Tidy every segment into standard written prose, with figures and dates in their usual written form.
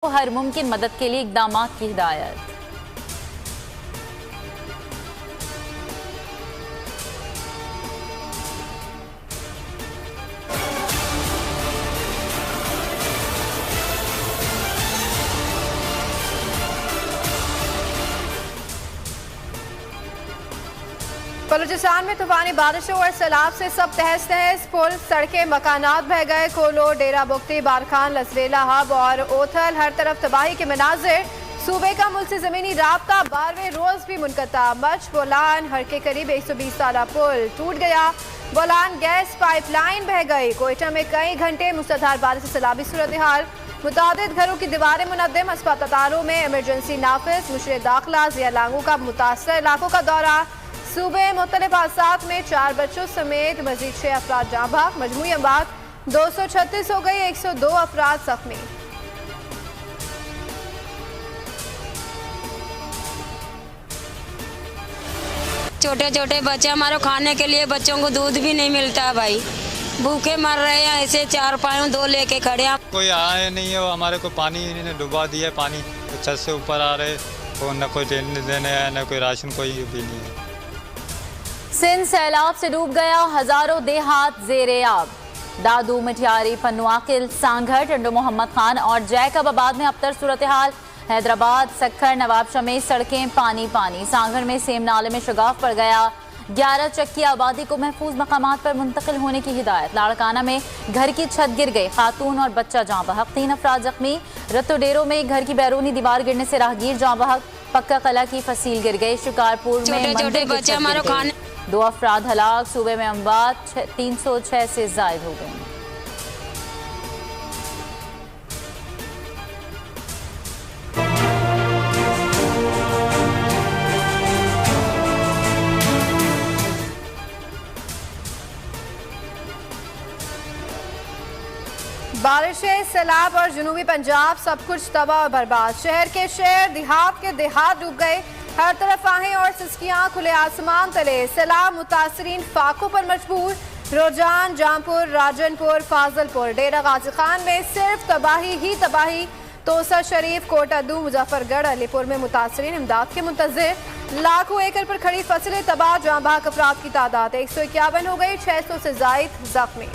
हर मुमकिन मदद के लिए इकदाम की हिदायत। बलूचिस्तान में तूफानी बारिशों और सैलाब से सब तहस नहस, पुल, सड़कें, मकानात बह गए। कोलो, डेरा बुख्ती, बारखान, लसरेला, हब और ओथल, हर तरफ तबाही के मनाजिर। सूबे का मुल्क से जमीनी राब्ता 12वें रोज भी मुनक़ता। मच बोलान हर के करीब 120 साला पुल टूट गया। बोलान गैस पाइपलाइन बह गई। कोयटा में कई घंटे मुसलधार बारिश से सैलाबी सूरत हाल। मुतादिद घरों की दीवारें मुनद्दम। अस्पतालों में इमरजेंसी नाफिज। मुशरे दाखिला जिया लागू का मुतासर इलाकों का दौरा। सूबे मुख्तलिफ हादसात में 4 बच्चों समेत मजीद 6 अफराद जाँ बहक। मजमूई अमवात 236 हो गई, 102 अफराद जख्मी। छोटे छोटे बच्चे, हमारे खाने के लिए बच्चों को दूध भी नहीं मिलता है भाई, भूखे मर रहे हैं। ऐसे 4 पायों 2 लेके खड़े हैं। कोई आए नहीं है, हमारे को पानी ने डुबा दिया। पानी छत से ऊपर आ रहे, तो न कोई देने आया, न कोई राशन, कोई भी नहीं है। सिंध सैलाब से डूब गया, हजारों देहात जेरे आब। दादू, मठियारी, पन्नुआकिल, सांघर, टंडो मोहम्मद खान और जैकबाबाद में अबतर सूरत हाल। हैदराबाद, सक्खर, नवाबशाह में सड़कें पानी पानी। सांघर में सेम नाले में शगाफ पड़ गया। 11 चक्की आबादी को महफूज मकामात पर मुंतकिल होने की हिदायत। लाड़काना में घर की छत गिर गई, खातून और बच्चा जाँ बहक। 3 अफराद जख्मी। रत्तोडेरो में घर की बैरूनी दीवार गिरने से राहगीर जाँ बहक। पक्का कला की फसील गिर गई। शिकारपुर में छोटे बच्चे, हमारे खाने 2 अफराद हलाक। सूबे में अमवात 306 से जायद हो गई। बारिशें, सैलाब और जनूबी पंजाब सब कुछ तबाह और बर्बाद। शहर के शहर, देहात के देहात डूब गए। हर तरफ आहें और सिसकियां, खुले आसमान तले। सैलाब मुतासरीन फाकों पर मजबूर। रोजान, जामपुर, राजनपुर, फाजलपुर, डेरा गाजी खान में सिर्फ तबाही ही तबाही। तोसा शरीफ, कोटादू, मुजफ्फरगढ़, अलीपुर में मुतासरीन इमदाद के मुंतजिर। लाखों एकड़ पर खड़ी फसलें तबाह। जाँ बहक अफराद की तादाद 151 हो गई, 600 से जायद जख्मी।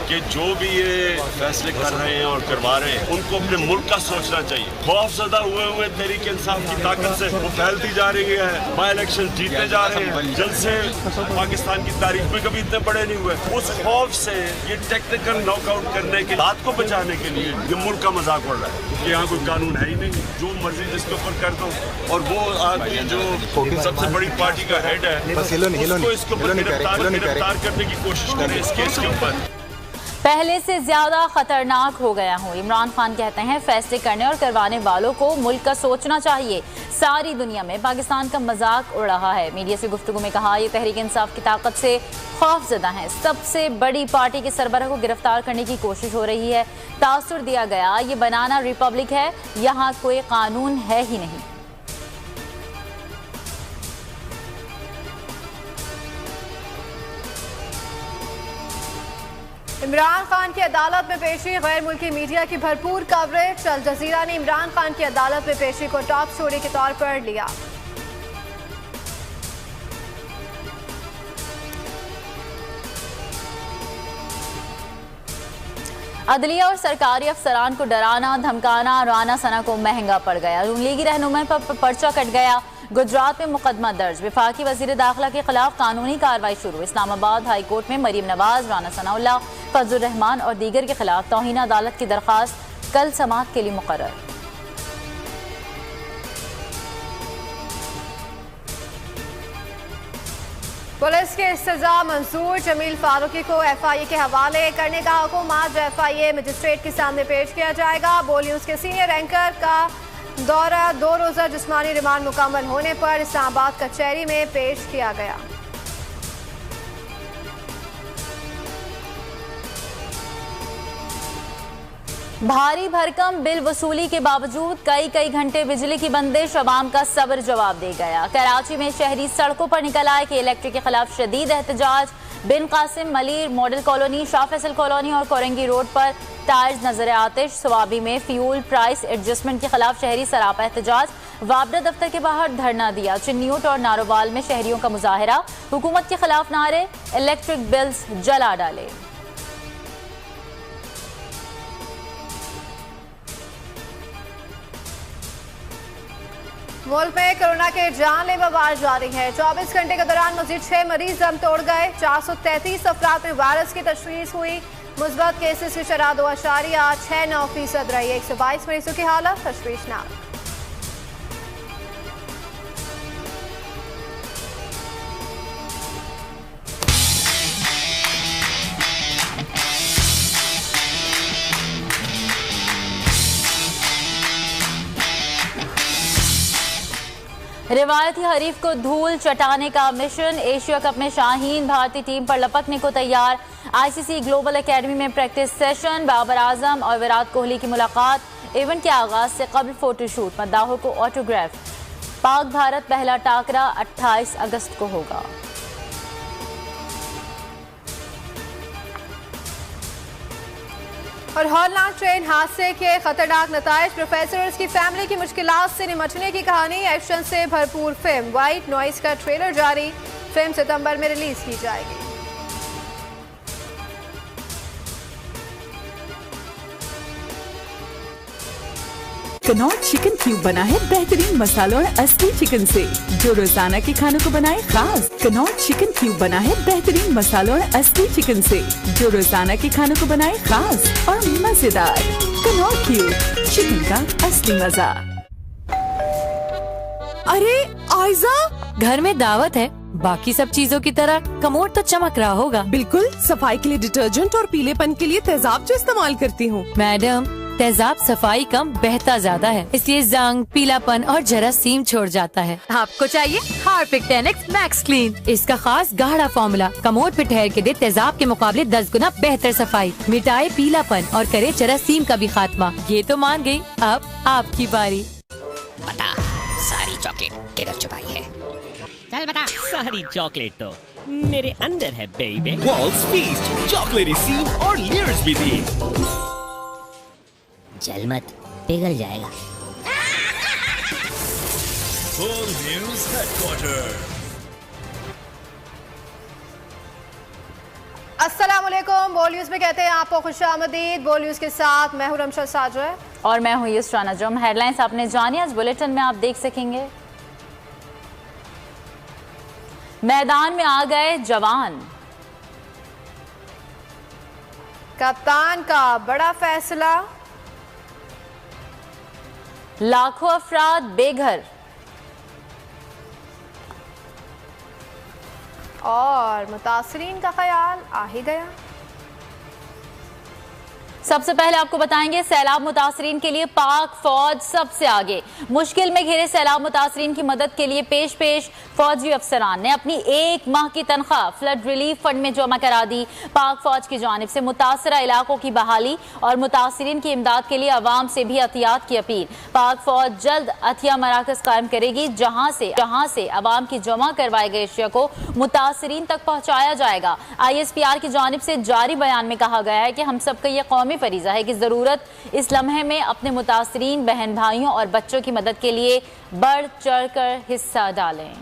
कि जो भी ये फैसले कर रहे हैं और करवा रहे हैं, उनको अपने मुल्क का सोचना चाहिए। खौफजदा हुए तहरीक इंसाफ की ताकत से वो फैलती जा रही है। बाई इलेक्शन जीतते जा रहे हैं। जलसे पाकिस्तान की तारीख में कभी इतने बड़े नहीं हुए। उस खौफ से ये टेक्निकल नॉकआउट करने के बात को बचाने के लिए ये मुल्क का मजाक उड़ रहा है कि यहाँ कोई कानून है ही नहीं, जो मर्जी जिसके ऊपर कर दो। और वो आदमी जो सबसे बड़ी पार्टी का हेड है, उसको इसके ऊपर गिरफ्तार करने की कोशिश करे इस केस के ऊपर। पहले से ज्यादा खतरनाक हो गया हूँ, इमरान खान कहते हैं। फैसले करने और करवाने वालों को मुल्क का सोचना चाहिए। सारी दुनिया में पाकिस्तान का मजाक उड़ रहा है। मीडिया से गुफ्तगू में कहा, ये तहरीक इंसाफ की ताकत से खौफजदा है। सबसे बड़ी पार्टी के सरबराह को गिरफ्तार करने की कोशिश हो रही है। तासुर दिया गया, ये बनाना रिपब्लिक है, यहाँ कोई कानून है ही नहीं। इमरान खान की अदालत में पेशी, गैर मुल्की मीडिया की भरपूर कवरेज। अल जजीरा ने इमरान खान की अदालत में पेशी को टॉप स्टोरी के तौर पर लिया। अदलिया और सरकारी अफसरान को डराना, धमकाना राना सना को महंगा पड़ गया। नून लीगी रहनुमा पर पर्चा कट गया। गुजरात में मुकदमा दर्ज। विफाकी वजीर दाखिला के खिलाफ कानूनी कार्रवाई शुरू। इस्लामाबाद हाई कोर्ट में मरीम नवाज, राना सनाउल्लाह, फजलुर रहमान और दीगर के खिलाफ तौहीन अदालत की दरखास्त कल समाअत के लिए मुकर्रर। पुलिस के इस्तिजा मंसूर। जमील फारूकी को FIA के हवाले करने का हुक्म। आज FIA मजिस्ट्रेट के सामने पेश किया जाएगा। बोल न्यूज के सीनियर एंकर का दौरा 2 रोज़ा जिस्मानी रिमांड मुकम्मल होने पर इस्लामाबाद कचहरी में पेश किया गया। भारी भरकम बिल वसूली के बावजूद कई घंटे बिजली की बंदिश अवाम का सब्र जवाब दे गया। कराची में शहरी सड़कों पर निकल आए कि इलेक्ट्रिक के खिलाफ शदीद एहतजाज। Bin Qasim, Malir, model colony, Shah Faisal colony और कोरंगी रोड पर टायर्स नजर आतिश। स्वाबी में फ्यूल प्राइस एडजस्टमेंट के खिलाफ शहरी सरापा एहतजाज। वापडा दफ्तर के बाहर धरना दिया। चिन्नियोट और नारोवाल में शहरियों का मुजाहरा। हुकूमत के खिलाफ नारे, इलेक्ट्रिक बिल्स जला डाले। मुल्क में कोरोना के जानलेवा वार जारी है। 24 घंटे के दौरान मजीद 6 मरीज दम तोड़ गए। 433 अफराद में वायरस की तशखीस हुई। मुस्बत केसेस की शरह 2.69% रही। 122 मरीजों की हालत तशवीशनाक। रिवायती हरीफ को धूल चटाने का मिशन। एशिया कप में शाहीन भारतीय टीम पर लपकने को तैयार। आईसीसी ग्लोबल एकेडमी में प्रैक्टिस सेशन। बाबर आजम और विराट कोहली की मुलाकात। इवेंट के आगाज से कबल फोटोशूट। मद्दाहों को ऑटोग्राफ। पाक भारत पहला टाकरा 28 अगस्त को होगा। और हॉलनाक ट्रेन हादसे के खतरनाक नताइज। प्रोफेसर्स की फैमिली की मुश्किलात से निमटने की कहानी। एक्शन से भरपूर फिल्म। व्हाइट नॉइस का ट्रेलर जारी। फिल्म सितंबर में रिलीज की जाएगी। कनॉट चिकन क्यूब बना है बेहतरीन मसालों और असली चिकन से, जो रोजाना के खानों को बनाए खास। कनॉट चिकन क्यूब बना है बेहतरीन मसालों और असली चिकन से, जो रोजाना के खानों को बनाए खास और मजेदार। कनॉट क्यूब, चिकन का असली मजा। अरे आयजा, घर में दावत है। बाकी सब चीजों की तरह कमोड तो चमक रहा होगा। बिल्कुल, सफाई के लिए डिटर्जेंट और पीलेपन के लिए तेजाब जो इस्तेमाल करती हूँ। मैडम, तेजाब सफाई कम बहता ज्यादा है, इसलिए जंग, पीलापन और जरासीम छोड़ जाता है। आपको चाहिए हार्पिक 10X मैक्स क्लीन। इसका खास गाढ़ा फॉर्मूला कमोड पे ठहर के दे तेजाब के मुकाबले 10 गुना बेहतर सफाई, मिटाए पीलापन और करे जरासीम का भी खात्मा। ये तो मान गई, अब आपकी बारी। बता, सारी चॉकलेट किधर छुपाई है? चल बता। सारी चॉकलेट तो मेरे अंदर है बेबी। वॉल्स फीस्ट, चॉकलेटी सीम और लेयर्स भी दी। जल मत, पिघल जाएगा। Full News Headquarters। अस्सलामुअलैकुम। बोल न्यूज में कहते हैं आपको खुशामदीद। बोल न्यूज के साथ मैं हूं रमशा साजर और मैं हूं युसरा नजम। हेडलाइंस आपने जानी, आज बुलेटिन में आप देख सकेंगे। मैदान में आ गए जवान। कप्तान का बड़ा फैसला। लाखों अफराद बेघर। और मुतासरीन का ख्याल आ ही गया। सबसे पहले आपको बताएंगे, सैलाब मुतासरीन के लिए पाक फौज सबसे आगे। मुश्किल में घिरे सैलाब मुतासरीन की मदद के लिए पेश फौजी अफसरान ने अपनी 1 माह की तनख्वाह फ्लड रिलीफ फंड में जमा करा दी। पाक फौज की जानिब से मुतासरा इलाकों की बहाली और मुतासरीन की इमदाद के लिए अवाम से भी एहतियात की अपील। पाक फौज जल्द अतिया मराकज कायम करेगी, जहां से अवाम की जमा करवाए गए अशिया को मुतासरीन तक पहुंचाया जाएगा। ISPR की जानिब से जारी बयान में कहा गया है कि हम सबका यह कौमी फरीजा है कि जरूरत इस लम्हे में अपने मुतासरीन बहन भाइयों और बच्चों की मदद के लिए बढ़ चढ़कर हिस्सा डालें।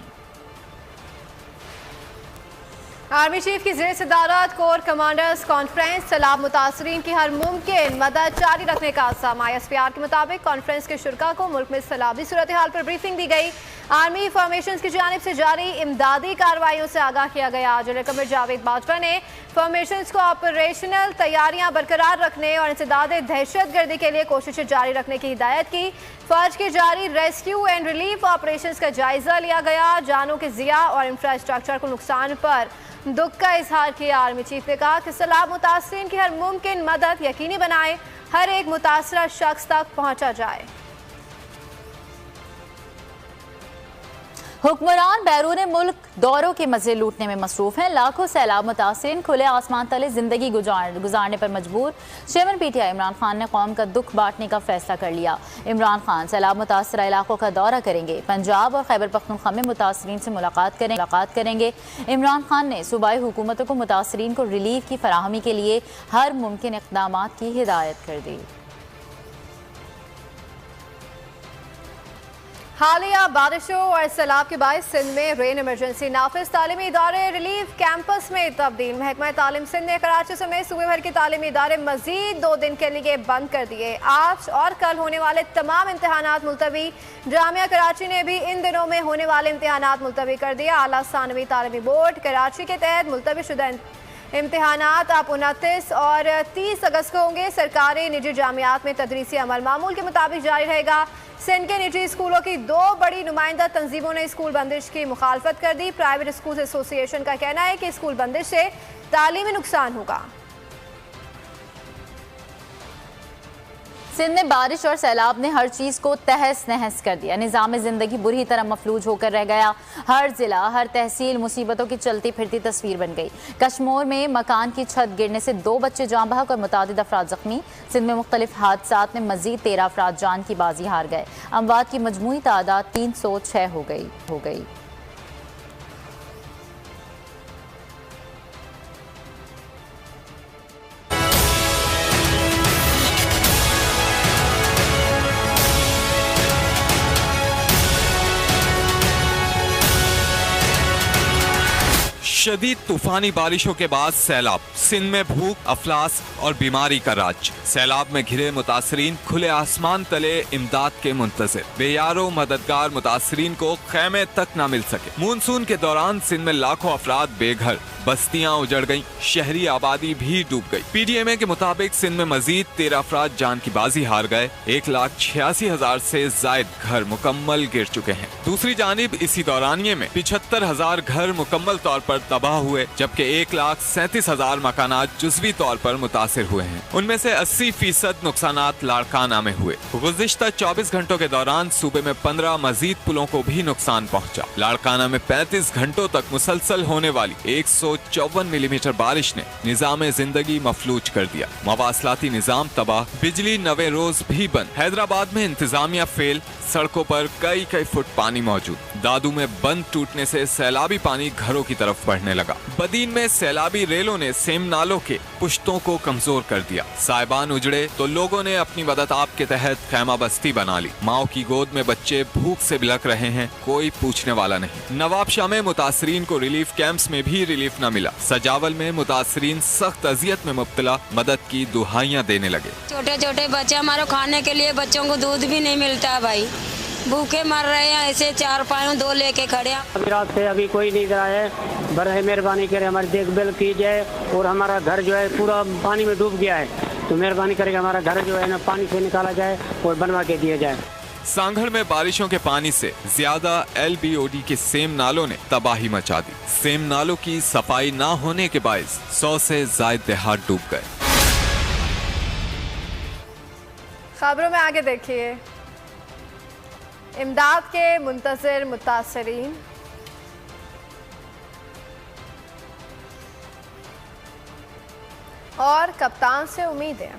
आर्मी चीफ की ज़ेर सदारत कोर कमांडर्स कॉन्फ्रेंस। सैलाब मुतासरीन की हर मुमकिन मदद जारी रखने का आसाम। ISPR के मुताबिक कॉन्फ्रेंस के शुरका को मुल्क में सैलाबी सूरत हाल पर ब्रीफिंग दी गई। आर्मी फॉर्मेशन की जानिब से जारी इमदादी कार्रवाइयों से आगाह किया गया। जनरल कमर जावेद बाजवा ने फॉर्मेशन को ऑपरेशनल तैयारियां बरकरार रखने और इंसदाद दहशत गर्दी के लिए कोशिशें जारी रखने की हिदायत की। फौज के जारी रेस्क्यू एंड रिलीफ ऑपरेशन का जायजा लिया गया। जानों के जिया और इंफ्रास्ट्रक्चर को नुकसान पर दुख का इजहार किया। आर्मी चीफ ने कहा कि सैलाब मुतासरीन की हर मुमकिन मदद यकीनी बनाए, हर एक मुतासरा शख्स तक पहुंचा जाए। हुक्मरान बैरून मुल्क दौरों के मजे लूटने में मसरूफ हैं। लाखों सैलाब मुतासिरीन खुले आसमान तले जिंदगी गुजारने पर मजबूर। चेयरमैन PTI इमरान खान ने कौम का दुख बांटने का फैसला कर लिया। इमरान खान सैलाब मुतासरा इलाकों का दौरा करेंगे। पंजाब और खैबर पख्तूनख्वा में मुतासरीन से मुलाकात करेंगे। इमरान खान ने सूबाई हुकूमतों को मुतासरीन को रिलीफ की फराहमी के लिए हर मुमकिन इक़दाम की हिदायत कर दी। हालिया बारिशों और सैलाब के बायस सिंध में रेन इमरजेंसी नाफिज। तालीमी इदारे रिलीफ कैंपस में तब्दील। महकमा तालीम सिंध ने कराची समेत सूबे भर के तालीमी इदारे मजीद 2 दिन के लिए बंद कर दिए। आज और कल होने वाले तमाम इम्तहानात मुलतवी। जामिया कराची ने भी इन दिनों में होने वाले इम्तहानात मुलतवी कर दिया। आला सानवी तालीमी बोर्ड कराची के तहत मुलतवी शुदा इम्तहानात अब 29 और 30 अगस्त को होंगे। सरकारी निजी जामियात में तदरीसी अमल मामूल के मुताबिक जारी रहेगा। सिंध के निजी स्कूलों की 2 बड़ी नुमाइंदा तंजीमों ने स्कूल बंदिश की मुखालफत कर दी। प्राइवेट स्कूल एसोसिएशन का कहना है कि स्कूल बंदिश से तालीमी नुकसान होगा। सिंध में बारिश और सैलाब ने हर चीज़ को तहस नहस कर दिया। निज़ाम ज़िंदगी बुरी तरह मफलूज होकर रह गया। हर ज़िला हर तहसील मुसीबतों की चलती फिरती तस्वीर बन गई। कश्मीर में मकान की छत गिरने से 2 बच्चे जाँ बहक और मुतादिद अफराद जख्मी। सिंध में मुख्तलिफ हादसात में मजीद 13 अफराद जान की बाजी हार गए। अमवात की मजमूई तादाद 306 हो गई। शदीद तूफानी बारिशों के बाद सैलाब। सिंध में भूख, अफलास और बीमारी का राज। सैलाब में घिरे मुतासरीन खुले आसमान तले इमदाद के मुंतज़िर। बेयारो मददगार मुतासरीन को खैमे तक न मिल सके। मानसून के दौरान सिंध में लाखों अफराद बेघर, बस्तियां उजड़ गईं, शहरी आबादी भी डूब गई। PDMA के मुताबिक सिंध में मजीद 13 अफराद जान की बाजी हार गए। 1,86,000 से जायद घर मुकम्मल गिर चुके हैं। दूसरी जानिब इसी दौरानिये में 75,000 घर मुकम्मल तौर पर तबाह हुए, जबकि 1,37,000 मकानात जुज़वी तौर पर मुतासिर हुए हैं। उनमें से 80% नुकसानात लाड़काना में हुए। गुज़िश्ता 24 घंटों के दौरान सूबे में 15 मजीद पुलों को भी नुकसान पहुँचा। लाड़काना में 35 घंटों तक मुसलसल होने वाली 154 मिलीमीटर बारिश ने निज़ाम जिंदगी मफलूज कर दिया। मवासलाती निज़ाम तबाह, बिजली 90 रोज भी बंद। हैदराबाद में इंतजामिया फेल, सड़कों पर कई फुट पानी मौजूद। दादू में बंद टूटने से सैलाबी पानी घरों की तरफ बढ़ने लगा। बदीन में सैलाबी रेलों ने सेम नालों के पुश्तों को कमजोर कर दिया। साहिबान उजड़े तो लोगों ने अपनी मदद के तहत खैमा बस्ती बना ली। माओ की गोद में बच्चे भूख से बिलख रहे हैं, कोई पूछने वाला नहीं। नवाबशाह में मुतासरीन को रिलीफ कैंप्स में भी रिलीफ न मिला। सजावल में मुतासरीन सख्त अजियत में मुब्तला, मदद की दुहाइयां देने लगे। छोटे छोटे बच्चे हमारे खाने के लिए, बच्चों को दूध भी नहीं मिलता भाई, भूखे मर रहे हैं। ऐसे 4 पायों 2 लेके खड़े हैं। अभी रात से अभी कोई नहीं रहा है। बरए मेहरबानी करे हमारी देखभाल की जाए और हमारा घर जो है पूरा पानी में डूब गया है, तो मेहरबानी करके हमारा घर जो है ना पानी से निकाला जाए और बनवा के दिया जाए। सांगड़ में बारिशों के पानी से ज्यादा LBOD के सेम नालों ने तबाही मचा दी। सेम नालों की सफाई ना होने के बायस 100 से ज्यादा देहात डूब गए। खबरों में आगे देखिए, इमदाद के मुंतज़िर मुतासरीन। और कप्तान से उम्मीदें।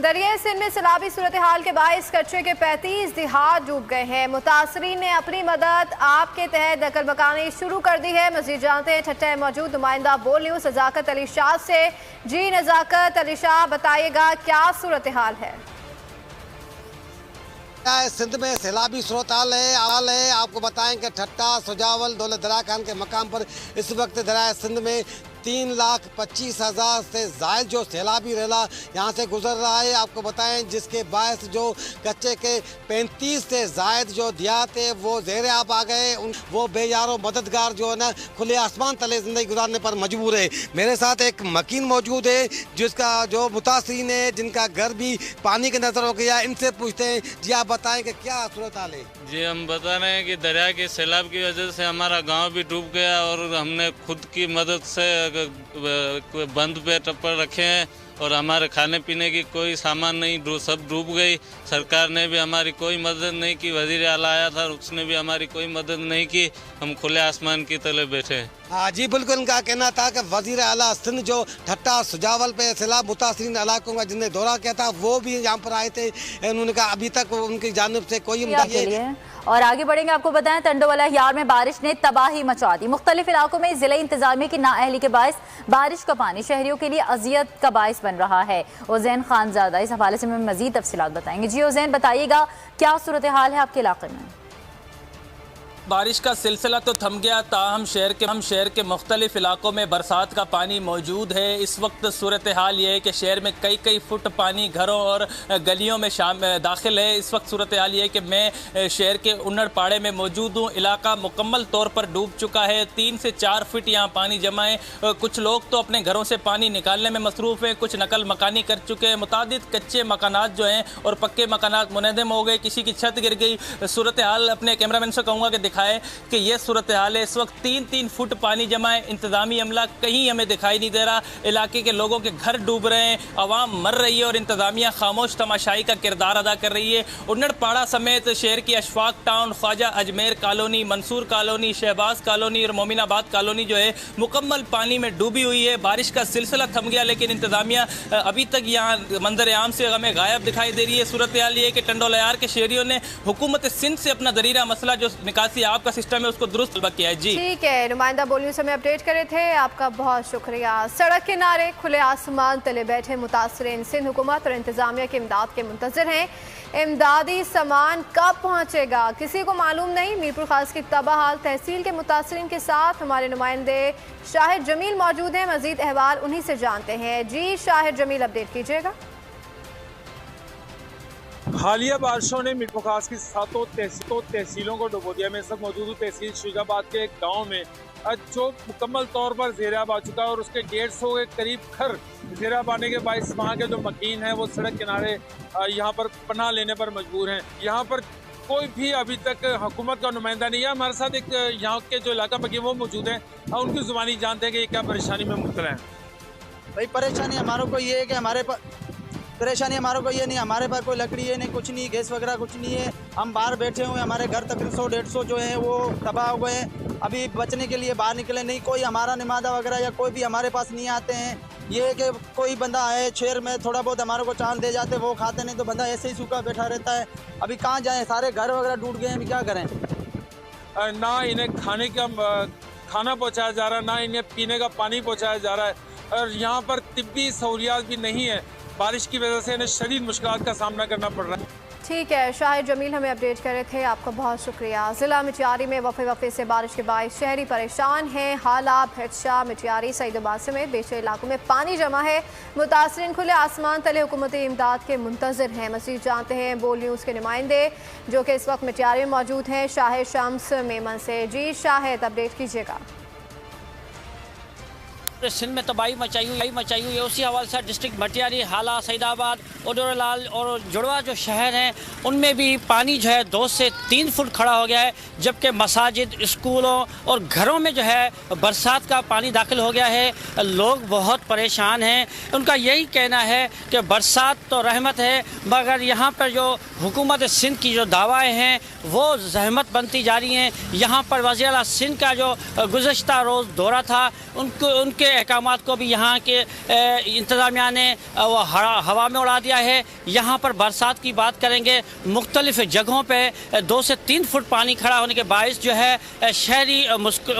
दरिया सिंध में सैलाबी सूरत हाल के बायस कच्चे के 35 देहात डूब गए हैं। मुतासरीन ने अपनी मदद आपके तहत नकल मकानी शुरू कर दी है। मज़ीद जानते हैं ठट्टा मौजूद नुमाइंदा बोल न्यूज़ नज़ाकत अली शाह से। जी नज़ाकत अली शाह, बताइएगा क्या सूरत हाल है? सिंध में सैलाबी सूरत हाल है। आपको बताएं कि ठट्टा, सुजावल, दौलत दरा खान के मकाम पर इस वक्त दरिया सिंध में 3,25,000 से ज़ायद जो सैलाबी रेला यहाँ से गुजर रहा है। आपको बताएं जिसके बायस जो कच्चे के 35 से ज़ायद जो देहात है वो ज़ेर आब आ गए। वो बेयारो मददगार जो है ना खुले आसमान तले ज़िंदगी गुजारने पर मजबूर है। मेरे साथ एक मकीन मौजूद है जिसका जो मुतासरीन है, जिनका घर भी पानी के नज़र हो गया। इनसे पूछते हैं, जी आप बताएं कि क्या सूरत हाल है? जी हम बता रहे हैं कि दरिया के सैलाब की वजह से हमारा गांव भी डूब गया और हमने खुद की मदद से बंद पे टप्पर रखे हैं और हमारे खाने पीने की कोई सामान नहीं, सब डूब गई। सरकार ने भी हमारी कोई मदद नहीं की। वज़ीर आला आया था, उसने भी हमारी कोई मदद नहीं की। हम खुले आसमान की तले बैठे हैं। हाँ जी, बिल्कुल इनका कहना था कि वज़ीर आला सिंध जो ठट्टा सुजावल पे सैलाब मुतासरीन इलाकों का जिन्हें दौरा किया था वो भी यहाँ पर आए थे। उन्होंने कहा अभी तक उनकी जानिब से कोई इमदाद। और आगे बढ़ेंगे, आपको बताएं टंडोवाला हियार में बारिश ने तबाही मचा दी। मुख्तलिफ इलाकों में जिले इंतजामिया की नाअहली के बायस बारिश का पानी शहरियों के लिए अजियत का बायस बन रहा है। उज़ैन खानजादा इस हवाले से हमें मजीद तफसीलात बताएंगे। जी उज़ैन, बताइएगा क्या सूरत हाल है आपके इलाके में? बारिश का सिलसिला तो थम गया, ताहम शहर के मुख्तलिफ इलाकों में बरसात का पानी मौजूद है। इस वक्त सूरत हाल ये है कि शहर में कई फुट पानी घरों और गलियों में दाखिल है। इस वक्त सूरत हाल ये है कि मैं शहर के उन्नड़ पाड़े में मौजूद हूँ। इलाका मुकम्मल तौर पर डूब चुका है। 3 से 4 फीट यहाँ पानी जमा है। कुछ लोग तो अपने घरों से पानी निकालने में मसरूफ़ हैं, कुछ नकल मकानी कर चुके हैं। मुतादिद कच्चे मकानात जो हैं और पक्के मकानात मुनहदम हो गए, किसी की छत गिर गई। सूरत हाल अपने कैमरामैन से कहूँगा कि है कि ये सूरत हाल है। इस वक्त 3-3 फुट पानी जमा है। इंतजामी अमला कहीं हमें दिखाई नहीं दे रहा। इलाके के लोगों के घर डूब रहे हैं, आवाम मर रही है और इंतजामिया खामोश तमाशाई का किरदार अदा कर रही है। उन्नड़ पाड़ा समेत शहर की Ashfaq town, Khwaja Ajmer colony, Mansoor colony, Shahbaz colony और मोमिनाबाद कॉलोनी जो है मुकम्मल पानी में डूबी हुई है। बारिश का सिलसिला थम गया लेकिन इंतजामिया अभी तक यहाँ मंजर आम से हमें गायब दिखाई दे रही है। सूरत हाल ये है कि टंडोला यार के शहरियों ने हुकूमत सिंध से अपना दरीरा मसला जो निकासी आपका सिस्टम है उसको दुरुस्त किया है। जी ठीक है, नुमाइंदा बोलियों से हमें अपडेट करे थे, आपका बहुत शुक्रिया। सड़क किनारे खुले आसमान तले बैठे मुतासरीन सिंध हुकूमत और इंतजामिया की इमदाद के मुंतज़िर हैं। इमदादी सामान कब पहुँचेगा किसी को मालूम नहीं। मीरपुर खास की तबाह हाल तहसील के मुतासरीन के साथ हमारे नुमाइंदे शाहिद जमील मौजूद हैं। मजीद अहवाल उन्हीं से जानते हैं। जी शाहिद जमील, अपडेट कीजिएगा। हालिया बारिशों ने मीरपुर खास की 7 तहसीलों को डुबो दिया। मैं सब मौजूद हूँ तहसील शुजाबाद के एक गाँव में जो मुकम्मल तौर पर ज़ेराब आ चुका है और उसके 150 के करीब घर ज़ेराब आने के बायस वहाँ के जो मकीन हैं वो सड़क किनारे यहाँ पर पनाह लेने पर मजबूर हैं। यहाँ पर कोई भी अभी तक हुकूमत का नुमाइंदा नहीं है। हमारे साथ एक यहाँ के जो इलाका मकीन वो मौजूद हैं, उनकी ज़ुबानी जानते हैं कि ये क्या परेशानी में मुब्तला हैं। भाई परेशानी हमारे को ये है कि हमारे ये नहीं, हमारे पास कोई लकड़ी है नहीं, कुछ नहीं, गैस वगैरह कुछ नहीं है। हम बाहर बैठे हुए, हमारे घर तकरीबन 100-150 जो है वो तबाह हो गए हैं। अभी बचने के लिए बाहर निकले नहीं, कोई हमारा निमादा वगैरह या कोई भी हमारे पास नहीं आते हैं। ये है कि कोई बंदा आए शहर में थोड़ा बहुत हमारे को चांद दे जाते, वो खाते नहीं तो बंदा ऐसे ही सूखा बैठा रहता है। अभी कहाँ जाएँ, सारे घर वगैरह टूट गए हैं, अभी क्या करें। ना इन्हें खाना पहुँचाया जा रहा है, ना इन्हें पीने का पानी पहुँचाया जा रहा है और यहाँ पर तिब्बी सहूलियात भी नहीं है। बारिश की वजह से इन्हें शदीद मुश्किलात का सामना करना पड़ रहा है। ठीक है, शाहिद जमील हमें अपडेट कर रहे थे, आपका बहुत शुक्रिया। ज़िला मिटियारी में वफ़े से बारिश के बायस शहरी परेशान हैं। हाला, भटशाह, मिटियारी, सईदाबाद समेत बेशतर इलाकों में पानी जमा है। मुतासरीन खुले आसमान तले हुकूमती इमदाद के मुंतज़िर हैं। मज़ीद जानते हैं बोल न्यूज़ के नुमाइंदे जो कि इस वक्त मिटियारी में मौजूद हैं, शाहिद शम्स मेमन से। जी शाहिद, अपडेट कीजिएगा। सिंध में तबाही मचाई हुई है। उसी हवाले से डिस्ट्रिक्ट मटियारी, हाला, सईदाबाद, उडोरलाल और जुड़वा जो शहर हैं उनमें भी पानी जो है 2 से 3 फुट खड़ा हो गया है, जबकि मसाजिद, स्कूलों और घरों में जो है बरसात का पानी दाखिल हो गया है। लोग बहुत परेशान हैं। उनका यही कहना है कि बरसात तो रहमत है, मगर यहाँ पर जो हुकूमत सिंध की जो दावाएँ हैं वो जहमत बनती जा रही हैं। यहाँ पर वज़ीर आला सिंध का जो गुज़श्ता रोज़ दौरा था उनके अहकामात को भी यहाँ के इंतज़ामिया ने हवा में उड़ा दिया है। यहाँ पर बरसात की बात करेंगे, मुख्तलिफ़ जगहों पे 2 से 3 फुट पानी खड़ा होने के बायस जो है शहरी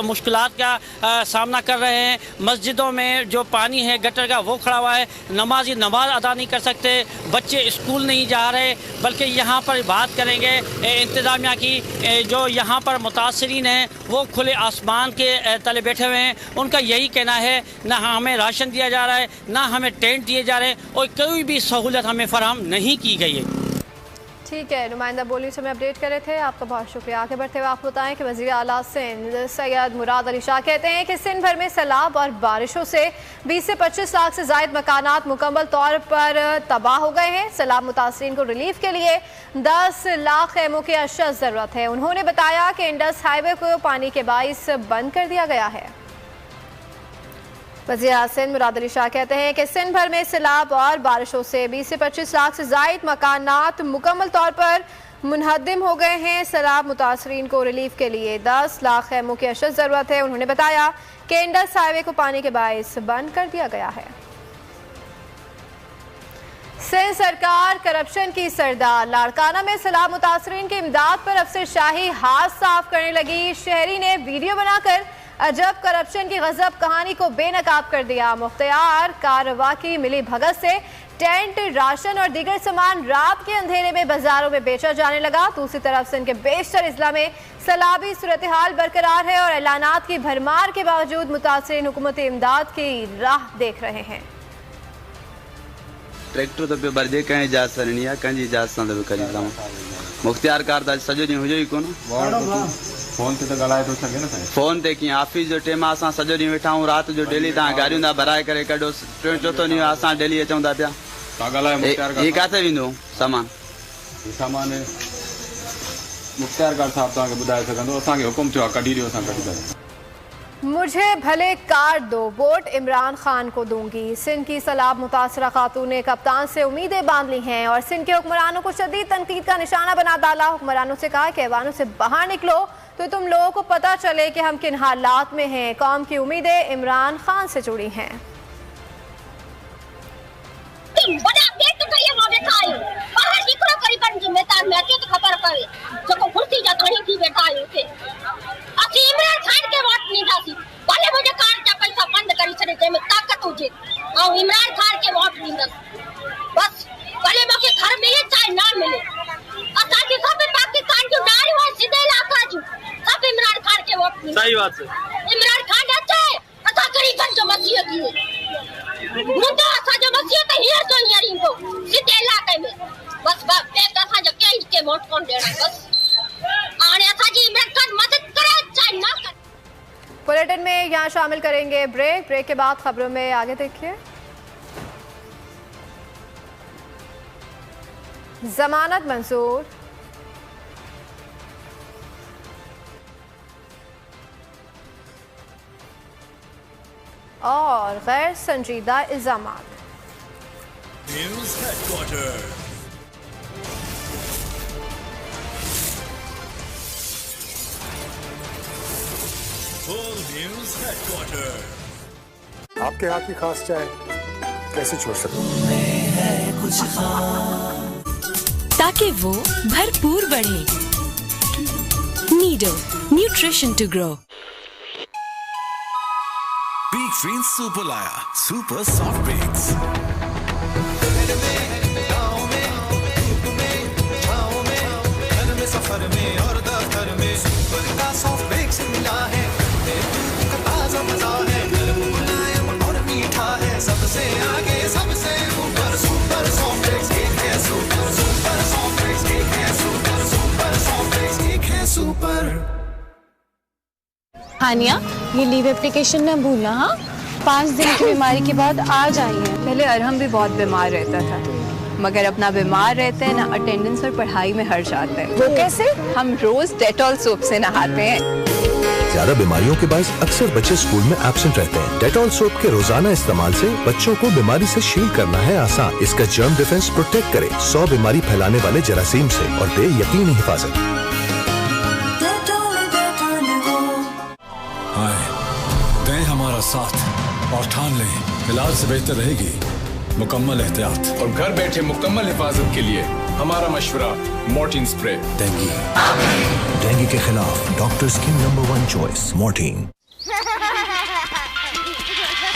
मुश्किलात का सामना कर रहे हैं। मस्जिदों में जो पानी है गटर का वो खड़ा हुआ है, नमाजी नमाज अदा नहीं कर सकते, बच्चे स्कूल नहीं जा रहे। बल्कि यहाँ पर बात करेंगे इंतज़ामिया की, जो यहाँ पर मुतासरीन हैं वो खुले आसमान के तले बैठे हुए हैं। उनका यही कहना है ना हमें राशन दिया जा रहा है, ना हमें टेंट दिए जा रहे हैं और कोई भी सहूलत हमें फराहम नहीं की गई है। ठीक है, नुमाइंदा बोली से हमें अपडेट कर रहे थे, आपका बहुत शुक्रिया। आगे बढ़ते हुए आपको बताएं कि वज़ीर आला सिंध सैयद मुराद अली शाह कहते हैं कि सिंध भर में सैलाब और बारिशों से 20 से 25 लाख से ज़ायद मकानात मुकम्मल तौर पर तबाह हो गए हैं। सैलाब मुतासरीन को रिलीफ के लिए 10 लाख खैमों की अशद ज़रूरत है। उन्होंने बताया कि इंडस हाईवे को पानी के बाइस बंद कर दिया गया है। वज़ीर सिंध मुराद अली शाह कहते हैं कि सिंध भर में सैलाब और बारिशों से 20 से 25 लाख से ज़ायद मकानात मुकम्मल तौर पर मुनहदिम हो गए हैं। सैलाब मुतासरीन को रिलीफ के लिए 10 लाख खैमों की अशद ज़रूरत है। उन्होंने बताया कि इंडस हाईवे को पानी के बायस बंद कर दिया गया है। सिंध सरकार करप्शन की सरदार। लाड़काना में सैलाब मुतासरीन की इमदाद पर अफसरशाही हाथ साफ करने लगी। शहरी ने वीडियो बनाकर अजब करप्शन की गजब कहानी को बेनकाब कर दिया। मुख्तियार कारवा की मिली भगत से टेंट, राशन और दीगर सामान रात के अंधेरे में बाजारों में बेचा जाने लगा। दूसरी तरफ सिंध के बेशतर इजला में सैलाबी सूरत हाल बरकरार है और ऐलानात की भरमार के बावजूद मुतासरीन हुकूमती इमदाद की राह देख रहे हैं। ट्रैक्टर तो पे बरजे कहीं इजाजत करनी है, कहीं इजाजत सां करी था मुख्तियार कार दा सजो दी हुई कोन फोन ते तो गलाए तो सके ना फोन ते की ऑफिस जो टेम असां सजो दी वेठा हूं रात जो डेली ता गाड़ियों दा भराए करे कढो चौथो नी असां डेली अचंदा पिया ता गलाए मुख्तियार कार ये काथे विंदो सामान मुख्तियार कार साहब ता के बुधाए सकंदो असां के हुकुम थियो कढी दियो असां कढी दा। मुझे भले कार दो, वोट इमरान खान को दूंगी। सिंध की सैलाब मुतासरा खातून ने कप्तान से उम्मीदें बांध ली हैं और सिंध के हुक्मरानों को शदीद तनकीद का निशाना बना डाला। हुक्मरानों से कहा कि ऐवानों से बाहर निकलो तो तुम लोगों को पता चले कि हम किन हालात में हैं। कौम की उम्मीदें इमरान खान से जुड़ी हैं। इमरान खान के वोट नहीं दासी भले मुझे कार जा पैसा बंद करी छड़े जे में ताकत हुजे और इमरान खान के वोट नहीं दस बस भले मके घर मिले चाहे ना मिले असा की सब पाकिस्तान जो नारी हो सीधे इलाका जो सब इमरान खान के वोट नहीं। सही बात है। इमरान खान अच्छे असा गरीबन जो मसीह की मुद्दा असा जो मसीह तो हियर जो हियर इनको सीधे इलाके में बस बस असा जो के वोट कौन देना बस आने असा जी इमरान खान मदद करे चाहे ना करे। बुलेटिन में यहाँ शामिल करेंगे ब्रेक के बाद खबरों में आगे देखिए। जमानत मंजूर, और गैर संजीदा इल्जामात। News headquarters. News headquarters. आपके हाथ की खास चाय कैसे छोड़ सकते कुछ ताकि वो भरपूर बढ़े। Nido nutrition to grow. Big green super लाया सुपर सॉफ्ट ड्रिंक्स। सफर में और दफ्तर में सुपर का सॉफ्ट ड्रिंक्स मिला है। दूध का ताजा मजा है, मुलायम और मीठा है, सबसे आगे सबसे ऊपर सुपर सॉफ्ट ड्रिंक्स एक है सुपर सुपर सॉफ्ट ड्रिंक्स एक है सुपर सुपर सॉफ्ट ड्रिंक्स एक है सुपर। हानिया ये लीव एप्लीकेशन न भूलना। हाँ 5 दिन की बीमारी के बाद आ जाइए। पहले अरहम भी बहुत बीमार रहता था, मगर अपना बीमार रहते हैं ना अटेंडेंस और पढ़ाई में हर्ष आता है। वो कैसे? हम रोज डेटॉल सोप से नहाते हैं। ज्यादा बीमारियों के बायस अक्सर बच्चे स्कूल में एब्सेंट रहते हैं। डेटॉल सोप के रोजाना इस्तेमाल से बच्चों को बीमारी से शील्ड करना है आसान। इसका जर्म डिफेंस प्रोटेक्ट करे 100 बीमारी फैलाने वाले जरासीम से और दे यकीनी हिफाजत। दें हमारा साथ और ठान लें इलाज से बेहतर रहेगी मुकम्मल एहतियात। और घर बैठे मुकम्मल हिफाजत के लिए हमारा मशवरा मॉर्टिन स्प्रे। डेंगू के खिलाफ डॉक्टर्स की नंबर 1 चॉइस मॉर्टिन।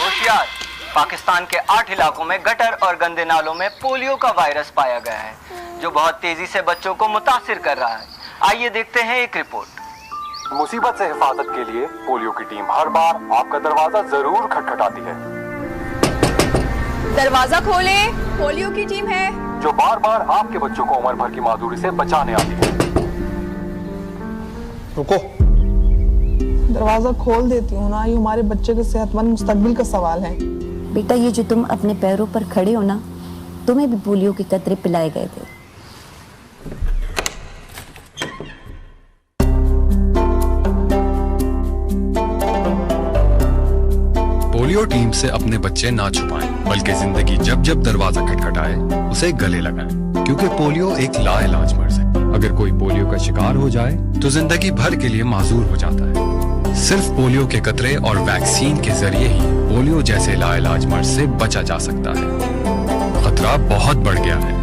होशियार, पाकिस्तान के 8 इलाकों में गटर और गंदे नालों में पोलियो का वायरस पाया गया है, जो बहुत तेजी से बच्चों को मुतासिर कर रहा है। आइए देखते हैं एक रिपोर्ट। मुसीबत से हिफाजत के लिए पोलियो की टीम हर बार आपका दरवाजा जरूर खटखटाती है। दरवाजा खोले, पोलियो की टीम है जो बार बार आपके बच्चों को उम्र भर की माधुरी से बचाने आती है। रुको, दरवाजा खोल देती हूँ ना, ये हमारे बच्चे के सेहतमंद मुस्तकबिल का सवाल है। बेटा ये जो तुम अपने पैरों पर खड़े हो ना, तुम्हें भी पोलियो के कतरे पिलाए गए थे। पोलियो टीम से अपने बच्चे ना छुपाएं, बल्कि जिंदगी जब जब दरवाजा खटखटाए उसे गले लगाएं, क्योंकि पोलियो एक लाइलाज मर्ज है। अगर कोई पोलियो का शिकार हो जाए तो जिंदगी भर के लिए माजूर हो जाता है। सिर्फ पोलियो के कतरे और वैक्सीन के जरिए ही पोलियो जैसे लाइलाज मर्ज से बचा जा सकता है। खतरा बहुत बढ़ गया है।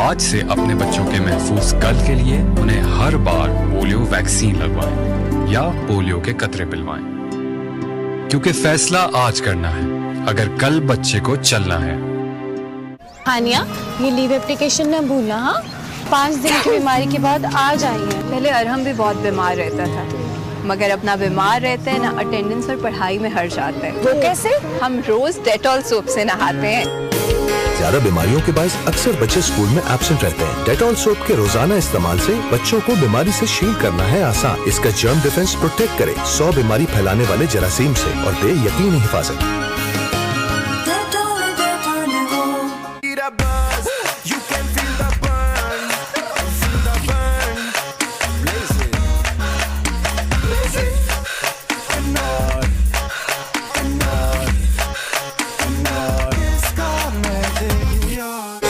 आज से अपने बच्चों के महफूज कल के लिए उन्हें हर बार पोलियो वैक्सीन लगवाएं या पोलियो के कतरे पिलवाएं, क्योंकि फैसला आज करना है अगर कल बच्चे को चलना है। हानिया, ये लीव एप्लीकेशन ना भूलना। हाँ, 5 दिन की बीमारी के बाद आज आई है। पहले अरहम भी बहुत बीमार रहता था, मगर अपना बीमार रहते हैं ना अटेंडेंस और पढ़ाई में हर्ष आता है। वो कैसे? हम रोज डेटॉल सोप से नहाते हैं। ज्यादा बीमारियों के बायस अक्सर बच्चे स्कूल में एब्सेंट रहते हैं। डेटॉल सोप के रोजाना इस्तेमाल से बच्चों को बीमारी से शील्ड करना है आसान। इसका जर्म डिफेंस प्रोटेक्ट करे 100 बीमारी फैलाने वाले जरासीम से और दे यकीनी हिफाजत।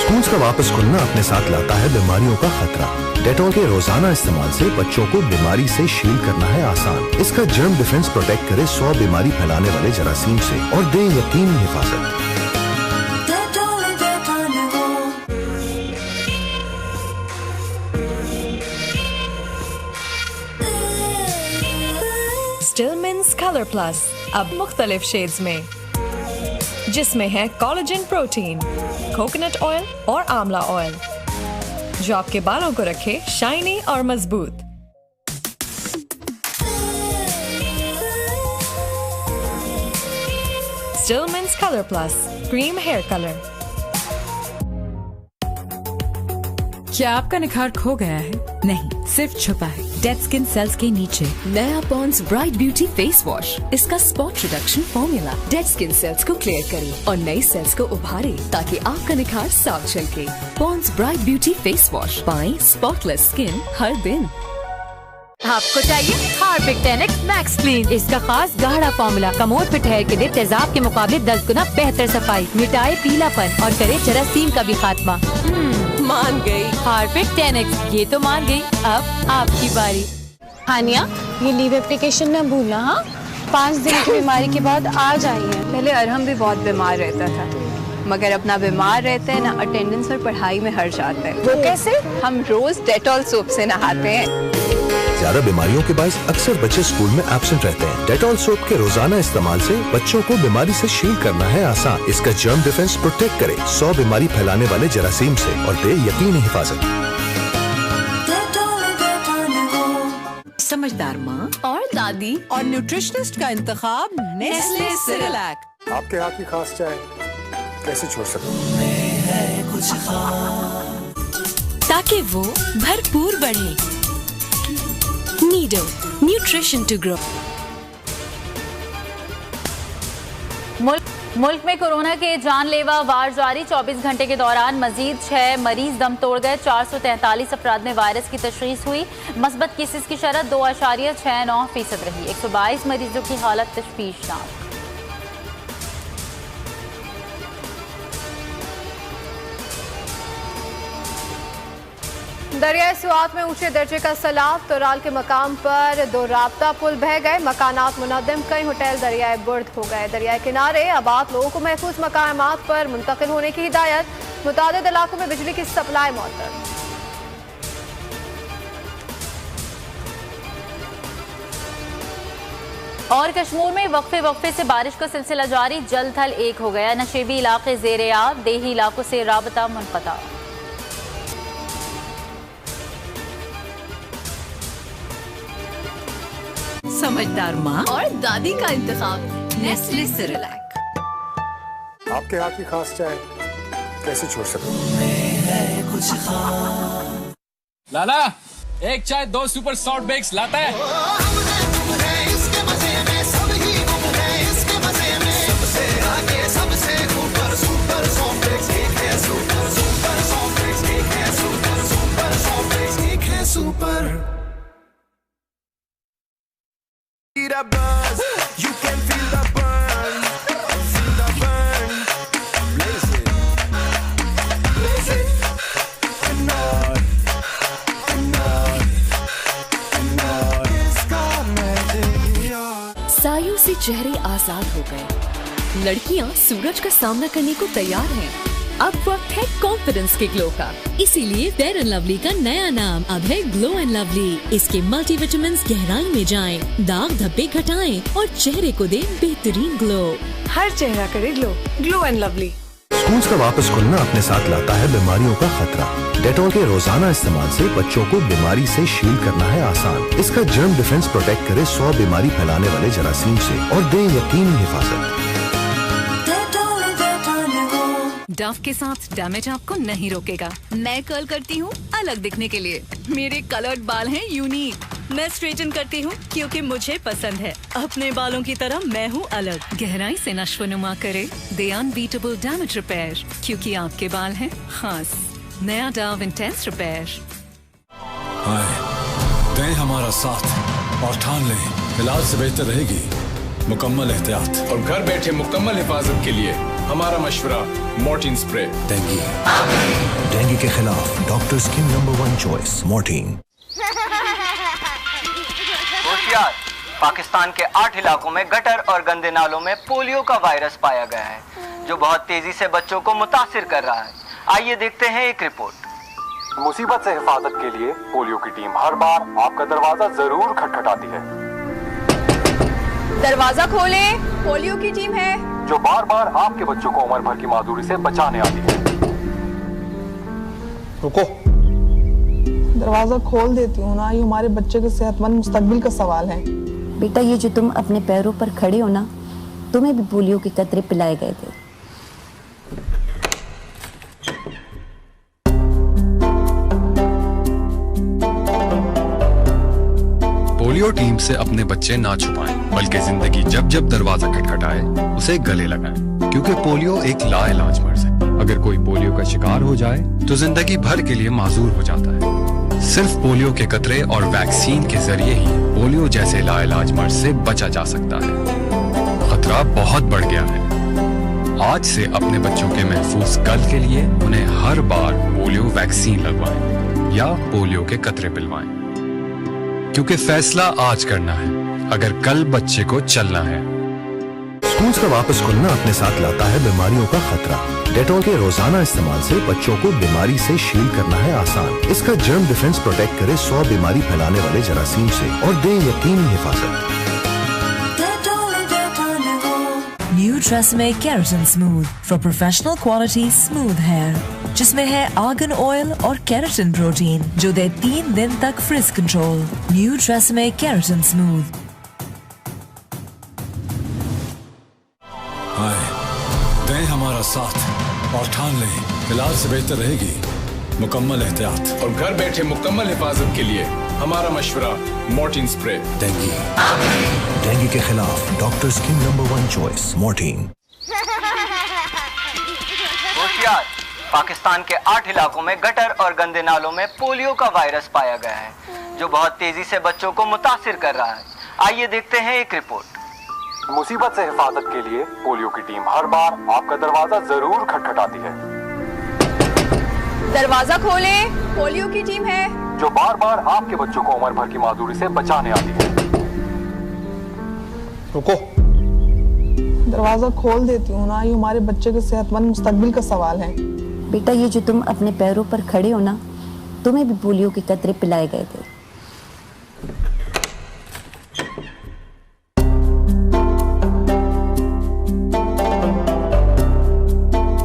स्कूल्स का वापस खुलना अपने साथ लाता है बीमारियों का खतरा। डेटॉल के रोजाना इस्तेमाल से बच्चों को बीमारी से शील्ड करना है आसान। इसका जर्म डिफेंस प्रोटेक्ट करे 100 बीमारी फैलाने वाले जरासीम से और दे यकीनी हिफाजत। स्टिलमेंस कलर प्लस अब मुख्तलिफ शेड्स में, जिसमें है कोलेजन प्रोटीन, कोकोनट ऑयल और आंवला ऑयल, जो आपके बालों को रखे शाइनी और मजबूत। Stillman's colour plus cream hair colour. क्या आपका निखार खो गया है? नहीं, सिर्फ छुपा है डेड स्किन सेल्स के नीचे। नया Pond's bright beauty face wash, इसका spot reduction formula dead skin cells को क्लियर करे और नई सेल्स को उभारे ताकि आपका निखार साफ झलके। Pond's bright beauty face wash, पाएं स्पॉटलेस स्किन हर दिन। आपको चाहिए हार्पिक 10X मैक्स क्लीन। इसका खास गाढ़ा फॉर्मूला कमोड पे ठहर के दे तेजाब के मुकाबले 10 गुना बेहतर सफाई, मिटाए पीलापन और करे जरासीम का भी खात्मा। मान गई हार्पिक 10X, ये तो मान गई। अब आपकी बारी। हानिया, ये लीव एप्लीकेशन ना भूलना। हाँ, 5 दिन की बीमारी के बाद आज आई है। पहले अरहम भी बहुत बीमार रहता था, मगर अपना बीमार रहते हैं ना अटेंडेंस और पढ़ाई में हर्ष आता है। वो कैसे? हम रोज डेटॉल सोप से नहाते हैं। ज्यादा बीमारियों के बायस अक्सर बच्चे स्कूल में एब्सेंट रहते हैं। डेटॉल सोप के रोजाना इस्तेमाल से बच्चों को बीमारी से शील्ड करना है आसान। इसका जर्म डिफेंस प्रोटेक्ट करे 100 बीमारी फैलाने वाले जरासीम से और दे यकीनी हिफाजत। समझदार माँ और दादी और न्यूट्रिशनिस्ट का इंतखाब नेस्ले सेरेलैक। आपके हाथ की खास चाय कैसे छोड़ सकते? ताकि वो भरपूर बढ़े। Nido nutrition to grow. मुल्क में कोरोना के जानलेवा वार जारी। 24 घंटे के दौरान मजीद 6 मरीज दम तोड़ गए। 443 अफराद में वायरस की तशखीस हुई। मस्बत केसेस की शरह 2.69% रही। 122 मरीजों की हालत तशवीशनाक। दरियाए सुआत में ऊंचे दर्जे का सैलाब। तोराल के मकाम पर 2 राब्ता पुल बह गए। मकानात मुनद्दम, कई होटल दरियाए बुर्द हो गए। दरियाए किनारे आबाद लोगों को महफूज मकामात पर मुंतकिल होने की हिदायत। मुतादिद इलाकों में बिजली की सप्लाई मौतद। और कश्मीर में वक्फे से बारिश का सिलसिला जारी। जल थल एक हो गया। नशेबी इलाके ज़ेर-ए-आब, देही इलाकों से राबता मुनक़ता। समझदार माँ और दादी का इंतखाब नेस्ले सेरेलैक। आपके हाथ की खास चाय कैसे छोड़ सकते? लाला, एक चाय 2 सुपर सॉफ्ट बेक्स लाता है। You can feel the burn. आजाद हो गए। लड़कियां सूरज का सामना करने को तैयार हैं। अब वक्त है कॉन्फिडेंस के ग्लो का, इसीलिए फेयर एंड लवली का नया नाम अब है ग्लो एंड लवली। इसके मल्टीविटामिन गहराई में जाएं, दाग धब्बे घटाएं और चेहरे को दें बेहतरीन ग्लो। हर चेहरा करे glow, glow and lovely. Schools का वापस खुलना अपने साथ लाता है बीमारियों का खतरा। डेटॉल के रोजाना इस्तेमाल से बच्चों को बीमारी से शील्ड करना है आसान। इसका जर्म डिफेंस प्रोटेक्ट करे 100 बीमारी फैलाने वाले जरासीम से और दे यकीनी हिफाजत। डव के साथ डैमेज आपको नहीं रोकेगा। मैं कर्ल करती हूँ अलग दिखने के लिए। मेरे कलर्ड बाल हैं यूनिक। मैं स्ट्रेटन करती हूँ क्योंकि मुझे पसंद है। अपने बालों की तरह मैं हूँ अलग। गहराई से नश्व-नुमा करे दे अनबीटेबल डैमेज रिपेयर, क्योंकि आपके बाल हैं खास। नया डव इंटेंस रिपेयर। दें हमारा साथ और ठान लें इलाज से बेहतर रहेगी मुकम्मल एहतियात। और घर बैठे मुकम्मल हिफाजत के लिए हमारा मशवरा मॉर्टिन स्प्रे। डेंगू के खिलाफ डॉक्टर्स की नंबर 1 चॉइस मॉर्टिन। होशियार, पाकिस्तान के 8 इलाकों में गटर और गंदे नालों में पोलियो का वायरस पाया गया है, जो बहुत तेजी से बच्चों को मुतासिर कर रहा है। आइए देखते हैं एक रिपोर्ट। मुसीबत से हिफाजत के लिए पोलियो की टीम हर बार आपका दरवाजा जरूर खटखटाती है। दरवाजा खोलें, पोलियो की टीम है जो बार बार आपके बच्चों को उम्र भर की माजूरी से बचाने आती है। रुको, दरवाजा खोल देती हूँ ना, ये हमारे बच्चे के सेहतमंद मुस्तकबिल का सवाल है। बेटा, ये जो तुम अपने पैरों पर खड़े हो ना, तुम्हें भी पोलियो के कतरे पिलाए गए थे। पोलियो टीम से अपने बच्चे ना छुपाएं, बल्कि जिंदगी जब जब दरवाजा खटखटाए उसे गले लगाएं, क्योंकि पोलियो एक लाइलाज मर्ज है। अगर कोई पोलियो का शिकार हो जाए तो जिंदगी भर के लिए माजूर हो जाता है। सिर्फ पोलियो के कतरे और वैक्सीन के जरिए ही पोलियो जैसे लाइलाज मर्ज से बचा जा सकता है। खतरा बहुत बढ़ गया है। आज से अपने बच्चों के महफूज कल के लिए उन्हें हर बार पोलियो वैक्सीन लगवाएं या पोलियो के कतरे पिलवाएं, क्योंकि फैसला आज करना है अगर कल बच्चे को चलना है। स्कूल्स का वापस खुलना अपने साथ लाता है बीमारियों का खतरा। डेटॉल के रोजाना इस्तेमाल से बच्चों को बीमारी से शील्ड करना है आसान। इसका जर्म डिफेंस प्रोटेक्ट करे 100 बीमारी फैलाने वाले जरासीम से और दे यकीनी हिफाजत। New Tresemme keratin smooth for professional quality smooth hair, जिसमें है आर्गन ऑयल और केराटिन प्रोटीन जो दे 3 दिन तक frizz control. New Tresemme keratin smooth. दें हमारा साथ और ठान लें इलाज से बेहतर रहेगी मुकम्मल एहतियात। और घर बैठे मुकम्मल हिफाजत के लिए हमारा मशवरा मॉर्टिन स्प्रे। डेंगू के खिलाफ डॉक्टर्स की नंबर 1 चॉइस मॉर्टिन। होशियार, पाकिस्तान के 8 इलाकों में गटर और गंदे नालों में पोलियो का वायरस पाया गया है, जो बहुत तेजी से बच्चों को मुतासिर कर रहा है। आइए देखते हैं एक रिपोर्ट। मुसीबत से हिफाजत के लिए पोलियो की टीम हर बार आपका दरवाजा जरूर खटखटाती है। दरवाजा खोलें, पोलियो की टीम है जो बार बार आपके बच्चों को उम्र भर की माजूरी से बचाने आती है। रुको, दरवाजा खोल देती हूँ ना, ये हमारे बच्चे के सेहतमंद मुस्तकबिल का सवाल है। बेटा, ये जो तुम अपने पैरों पर खड़े हो ना, तुम्हें भी पोलियो के कतरे पिलाए गए थे।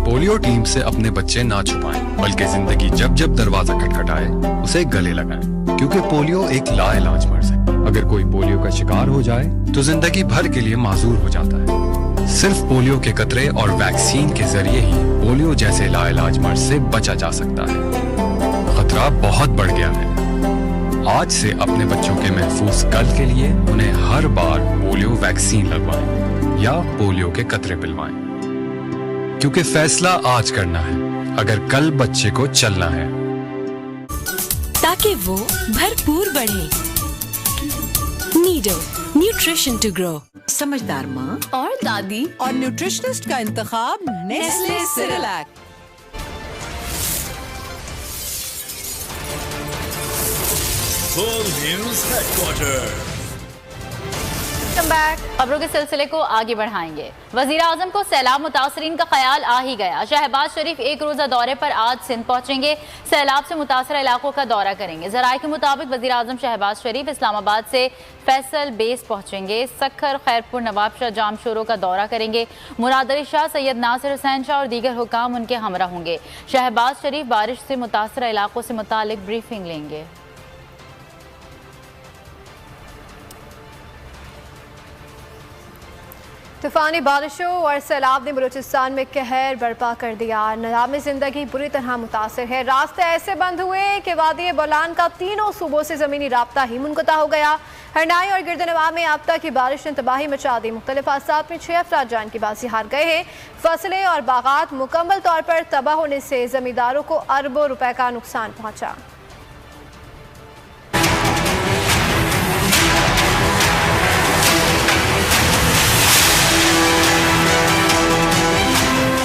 पोलियो टीम से अपने बच्चे ना छुपाएं, बल्कि जिंदगी जब जब दरवाजा खटखटाए उसे गले लगाएं, क्योंकि पोलियो एक लाइलाज मर्ज है। अगर कोई पोलियो का शिकार हो जाए तो जिंदगी भर के लिए माजूर हो जाता है। सिर्फ पोलियो के कतरे और वैक्सीन के जरिए ही पोलियो जैसे लाइलाज मर्ज से बचा जा सकता है। खतरा बहुत बढ़ गया है। आज से अपने बच्चों के महफूज कल के लिए उन्हें हर बार पोलियो वैक्सीन लगवाएं या पोलियो के कतरे पिलवाएं, क्योंकि फैसला आज करना है अगर कल बच्चे को चलना है, ताकि वो भरपूर बढ़े। Nido nutrition to grow. समझदार माँ और दादी और न्यूट्रिशनिस्ट का इंतखाब Nestle Cerelac. Full News Headquarters। Welcome back. खबरों के सिलसिले को आगे बढ़ाएंगे। वजीर आजम को सैलाब मुतासरीन का ख्याल आ ही गया। शहबाज शरीफ एक रोजा दौरे पर आज सिंध पहुंचेंगे। सैलाब से मुतासर इलाकों का दौरा करेंगे। जराये के मुताबिक वजीर आजम शहबाज शरीफ इस्लामाबाद से फैसल बेस पहुंचेंगे। सखर, खैरपुर, नवाबशाह, जामशोरों का दौरा करेंगे। मुराद अली शाह, सैयद नासिर हुसैन शाह और दीगर हुकाम उनके हमरा होंगे। शहबाज शरीफ बारिश से मुतासर इलाकों से मुतालिक ब्रीफिंग लेंगे। तूफानी बारिशों और सैलाब ने बलूचिस्तान में कहर बर्पा कर दिया। निज़ाम जिंदगी बुरी तरह मुतासर है। रास्ते ऐसे बंद हुए कि वादी बोलान का तीनों सूबों से ज़मीनी राब्ता ही मुनक़ता हो गया। हरनाई और गिरदनवाह में अब तक की बारिश ने तबाही मचा दी। मुख्तलिफ हादसात में 6 अफराद जान की बाजी हार गए हैं। फसलें और बागात मुकम्मल तौर पर तबाह होने से जमींदारों को अरबों रुपए का नुकसान पहुँचा।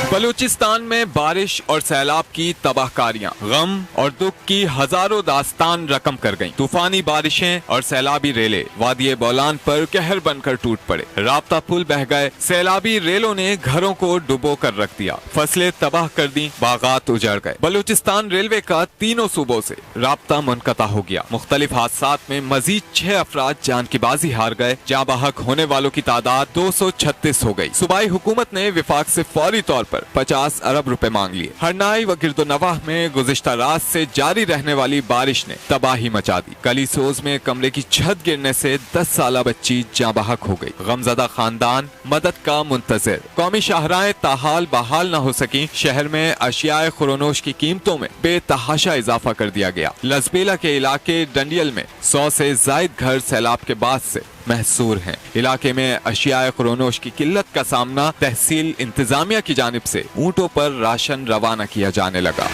बलूचिस्तान में बारिश और सैलाब की तबाहकारियां गम और दुख की हजारों दास्तान रकम कर गईं। तूफानी बारिशें और सैलाबी रेले वादी बोलान पर कहर बनकर टूट पड़े। राब्ता पुल बह गए। सैलाबी रेलों ने घरों को डुबो कर रख दिया। फसलें तबाह कर दी। बागात उजड़ गए। बलूचिस्तान रेलवे का तीनों सूबों से राब्ता मुनक़ता हो गया। मुख्तलिफ हादसात में मजीद 6 अफराद जान की बाजी हार गए। जाँ बहक होने वालों की तादाद 236 हो गई। सूबाई हुकूमत ने विफाक से फौरी तौर पर 50 अरब रुपए मांग लिए। हरनाई व गिरदोनवाह में गुज़िश्ता रात से जारी रहने वाली बारिश ने तबाही मचा दी। कलीसोज में कमरे की छत गिरने से 10 साला बच्ची जाँ बहक हो गई। गमजदा खानदान मदद का मुंतज़िर। कौमी शाहराएं ताहाल बहाल न हो सकी। शहर में अशियाए खुरोनोश की कीमतों में बेतहाशा इजाफा कर दिया गया। लजबेला के इलाके डंडियल में 100 से जायद घर सैलाब के बाद से महसूर हैं। इलाके में अशियाए खुरोनोश की किल्लत का सामना तहसील इंतजामिया की जानिब से ऊँटों पर राशन रवाना किया जाने लगा।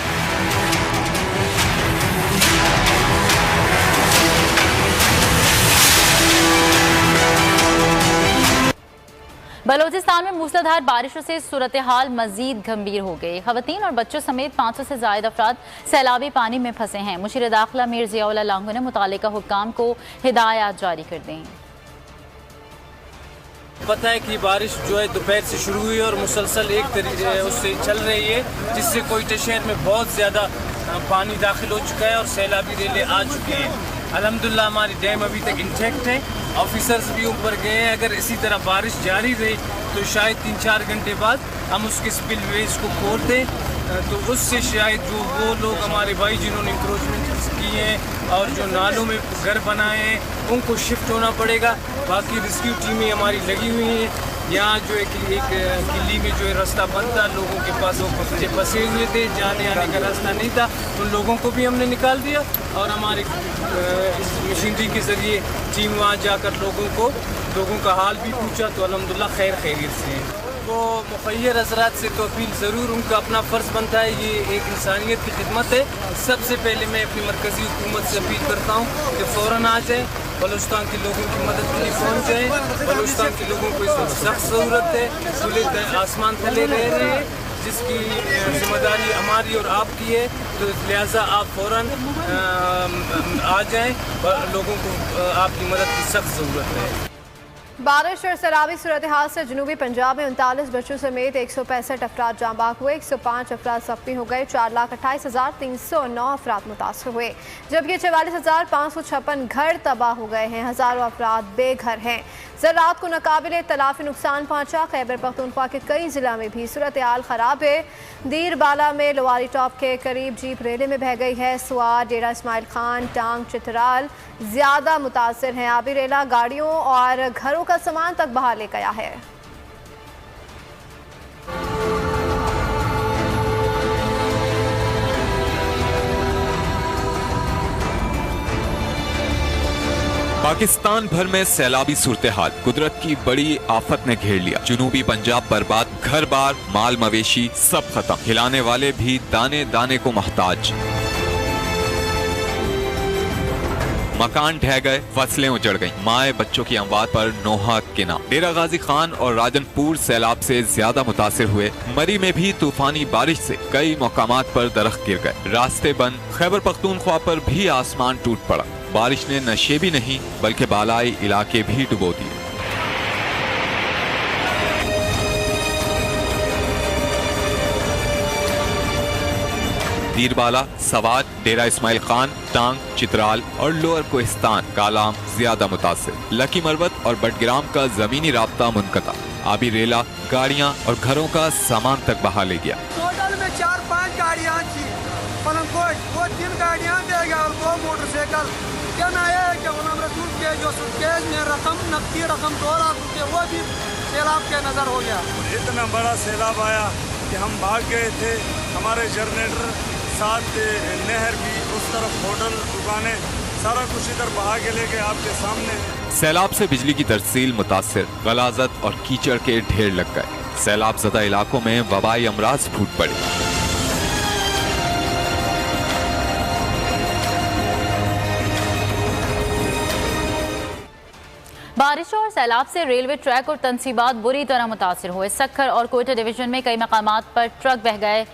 बलूचिस्तान में मूसलाधार बारिशों से सूरत हाल मजीद गंभीर हो गई। खवातीन और बच्चों समेत 500 से ज्यादा अफराद सैलाबी पानी में फंसे हैं। मुशीर दाखिला मीर ज़ियाउल्लाह लांगू ने मुतालिका हुक्काम को हिदायत जारी कर दी। पता है कि बारिश जो है दोपहर से शुरू हुई और मुसलसल एक तरीके उससे चल रही है, जिससे कोयटा शहर में बहुत ज़्यादा पानी दाखिल हो चुका है और सैलाबी रेलें आ चुकी हैं। अल्हम्दुलिल्लाह हमारी डैम अभी तक इंटैक्ट है। ऑफिसर्स भी ऊपर गए हैं। अगर इसी तरह बारिश जारी रही तो शायद 3-4 घंटे बाद हम उसके स्पिलवेज को खोल दें, तो उससे शायद जो वो लोग हमारे भाई जिन्होंने इंक्रोचमेंट किए हैं और जो नालों में घर बनाए हैं उनको शिफ्ट होना पड़ेगा। बाकी रेस्क्यू टीमें हमारी लगी हुई हैं। यहाँ जो एक किली में जो है रास्ता बंद था, लोगों के पास वो बच्चे फंसे हुए थे, जाने आने का रास्ता नहीं था, उन लोगों को भी हमने निकाल दिया और हमारे इस मशीनरी के ज़रिए टीम वहाँ जाकर लोगों का हाल भी पूछा तो अल्हम्दुलिल्लाह खैरियत से हैं। वो मुखय्यर हज़रात से तो अपील ज़रूर, उनका अपना फ़र्ज़ बनता है, ये एक इंसानियत की खिदमत है। सबसे पहले मैं अपनी मरकज़ी हुकूमत से अपील करता हूँ कि फ़ौरन आ जाए, बलूचिस्तान के लोगों की मदद के लिए पहुँच जाए। बलूचिस्तान के लोगों को इस वक्त सख्त ज़रूरत है। खुले आसमान थले रह रहे हैं, जिसकी जिम्मेदारी हमारी और आपकी है, तो लिहाजा आप फ़ौरन आ जाएँ। लोगों को आपकी मदद की सख्त ज़रूरत है। बारिश और सैलाबी सूरत हाल से जनूबी पंजाब में 39 बच्चों समेत 165 अफराद जाँ बहक हुए। 105 अफराद ज़ख्मी हो गए। 4,28,309 अफराद मुतासर हुए, जबकि 44,556 घर तबाह हो गए हैं। हज़ारों अफराद बेघर हैं। ज़राअत को नाकाबिले तलाफी नुकसान पहुँचा। खैबर पख्तूनख्वा के कई ज़िला में भी सूरत हाल ख़राब है। दीर बाला में लोवारी टॉप के करीब जीप रेले में बह गई है। स्वार, डेरा इस्माइल खान, टांग, चित्राल ज़्यादा मुतासर हैं। आबी रेला गाड़ियों और घरों का सामान तक बहा ले गया है। पाकिस्तान भर में सैलाबी सूरत हाल कुदरत की बड़ी आफत ने घेर लिया। जनूबी पंजाब बर्बाद, घर बार, माल मवेशी सब खत्म। खिलाने वाले भी दाने दाने को मोहताज। मकान ढह गए, फसलें उजड़ गईं, माए बच्चों की अमवात पर नोहा किना। डेरा गाजी खान और राजनपुर सैलाब से ज्यादा मुतासिर हुए। मरी में भी तूफानी बारिश से कई मकामात पर दरख्त गिर गए, रास्ते बंद। खैबर पख्तूनख्वा पर भी आसमान टूट पड़ा। बारिश ने नशेबी नहीं बल्कि बालाई इलाके भी डुबो दिए। दीरबाला, सवात, डेरा इस्माइल खान, टांग, चित्राल और लोअर कोहिस्तान का आलाम ज्यादा मुतासिर। लकी मरवत और बटग्राम का जमीनी राब्ता मुनक़ता। आबी रेला गाड़ियाँ और घरों का सामान तक बहा ले गया। टोटल में 4-5 गाड़ियाँ थी, पलंगकोट वो 3 गाड़ियाँ दे गया और 2 मोटरसाइकिल। कहना है कि रसूल के जो सूटकेस में रकम, नकदी रकम 2 लाख रुपये, वो भी सैलाब के नजर हो गया। इतना बड़ा सैलाब आया कि हम भाग गए थे। हमारे जनरेटर साथ नहर भी, उस तरफ होटल, दुकानें, सारा कुछ इधर बहा के लेके आपके सामने। सैलाब से बिजली की तरसील मुतासिर, गलाजत और कीचड़ के ढेर लग गए। सैलाब ज़दा इलाकों में वबाई अमराज फूट पड़े। बारिशों और सैलाब से रेलवे ट्रैक और तनसीबात बुरी तरह मुतासिर हुए। सक्खर और कोयटा डिवीजन में कई मकामात पर ट्रक बह गए,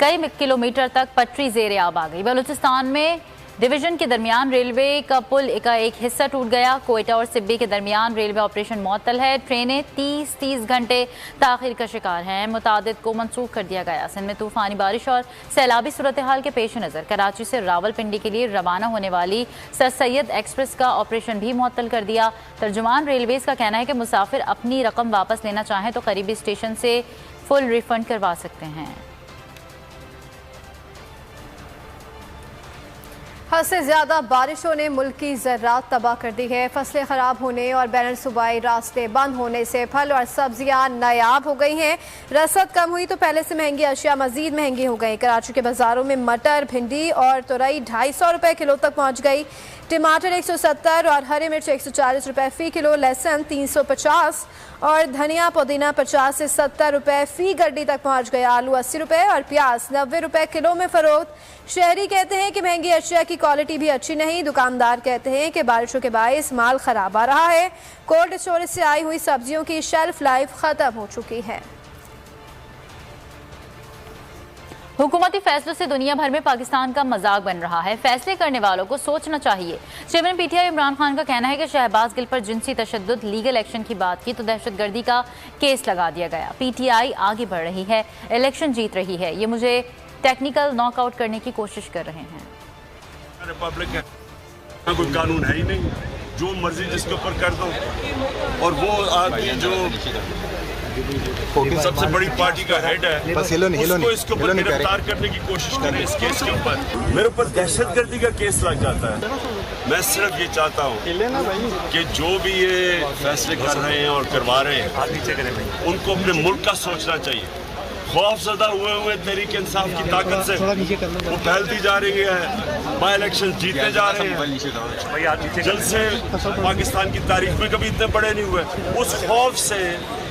कई किलोमीटर तक पटरी ज़ेरे आब आ गई। बलूचिस्तान में डिवीजन के दरमियान रेलवे का पुल का एक हिस्सा टूट गया। कोयटा और सिब्बी के दरमियान रेलवे ऑपरेशन मुअत्तल है। ट्रेनें 30 घंटे ताखिर का शिकार हैं। मुतादिद को मनसूख कर दिया गया। सिंध में तूफानी बारिश और सैलाबी सूरत हाल के पेश नज़र कराची से रावलपिंडी के लिए रवाना होने वाली सर सैयद एक्सप्रेस का ऑपरेशन भी मुअत्तल कर दिया। तर्जुमान रेलवेज़ का कहना है कि मुसाफिर अपनी रकम वापस लेना चाहें तो करीबी स्टेशन से फुल रिफंड करवा सकते हैं। हद से ज्यादा बारिशों ने मुल्क की ज़राअत तबाह कर दी है। फसलें खराब होने और बैन सूबाई रास्ते बंद होने से फल और सब्जियां नायाब हो गई हैं। रसद कम हुई तो पहले से महंगी अशिया मजीद महंगी हो गई। कराची के बाजारों में मटर, भिंडी और तुरई 250 रुपए किलो तक पहुंच गई। टमाटर 170 और हरी मिर्च 140 रुपए फी किलो, लहसुन 350 और धनिया पुदीना 50 से 70 रुपए फी गड्डी तक पहुंच गया। आलू 80 रुपए और प्याज 90 रुपए किलो में फरोख्त। शहरी कहते हैं कि महंगी अशिया की क्वालिटी भी अच्छी नहीं। दुकानदार कहते हैं कि बारिशों के बायस माल खराब आ रहा है। कोल्ड स्टोरेज से आई हुई सब्जियों की शेल्फ लाइफ खत्म हो चुकी है। हुकूमती फैसलों से दुनिया भर में पाकिस्तान का मजाक बन रहा है। फैसले करने वालों को सोचना चाहिए। चेयरमैन पीटीआई इमरान खान का कहना है कि शहबाज गिल पर जिनसी तशद्दुद लीगल एक्शन की बात की तो दहशतगर्दी का केस लगा दिया गया। पीटीआई आगे बढ़ रही है, इलेक्शन जीत रही है। ये मुझे टेक्निकल नॉकआउट करने की कोशिश कर रहे हैं। रिपब्लिक है, कोई कानून है ही नहीं, जो मर्जी जिसके ऊपर कर दो। और वो आदमी जो सबसे बड़ी पार्टी का हेड है, उसको इसके ऊपर गिरफ्तार करने की कोशिश करें। इस केस के ऊपर मेरे ऊपर दहशतगर्दी का केस लग जाता है। मैं सिर्फ ये चाहता हूँ कि जो भी ये फैसले कर रहे हैं और करवा रहे हैं, उनको अपने मुल्क का सोचना चाहिए। खौफजदा हुए तहरीक इंसाफ की ताकत से वो फैलती जा रही है। बाई इलेक्शन जीतते जा रहे हैं। जलसे पाकिस्तान की तारीख में कभी इतने बड़े नहीं हुए। उस खौफ से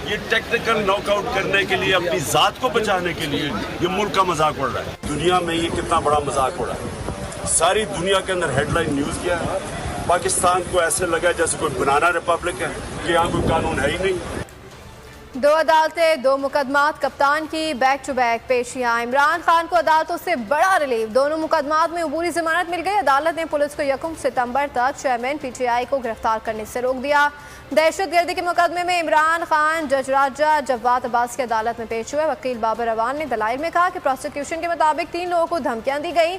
ये टेक्निकल नॉकआउट करने के लिए, अपनी जात को बचाने के लिए ये मुल्क का मजाक उड़ रहा है। दुनिया में ये कितना बड़ा मजाक उड़ा है। सारी दुनिया के अंदर हेडलाइन न्यूज़ किया है। पाकिस्तान को ऐसे लगा जैसे कोई बनाना रिपब्लिक है कि यहाँ कोई कानून है ही नहीं। 2 अदालतें, 2 मुकदमात, कप्तान की बैक टू बैक पेशियां। इमरान खान को अदालतों से बड़ा रिलीफ। दोनों मुकदमात में अबूरी जमानत मिल गई। अदालत ने पुलिस को 1 सितंबर तक चेयरमैन पीटीआई को गिरफ्तार करने से रोक दिया। दहशतगर्दी के मुकदमे में इमरान खान जज राजा जवाद अब्बास की अदालत में पेश हुए। वकील बाबर अवान ने दलाइल में कहा कि प्रोसिक्यूशन के मुताबिक 3 लोगों को धमकियां दी गई।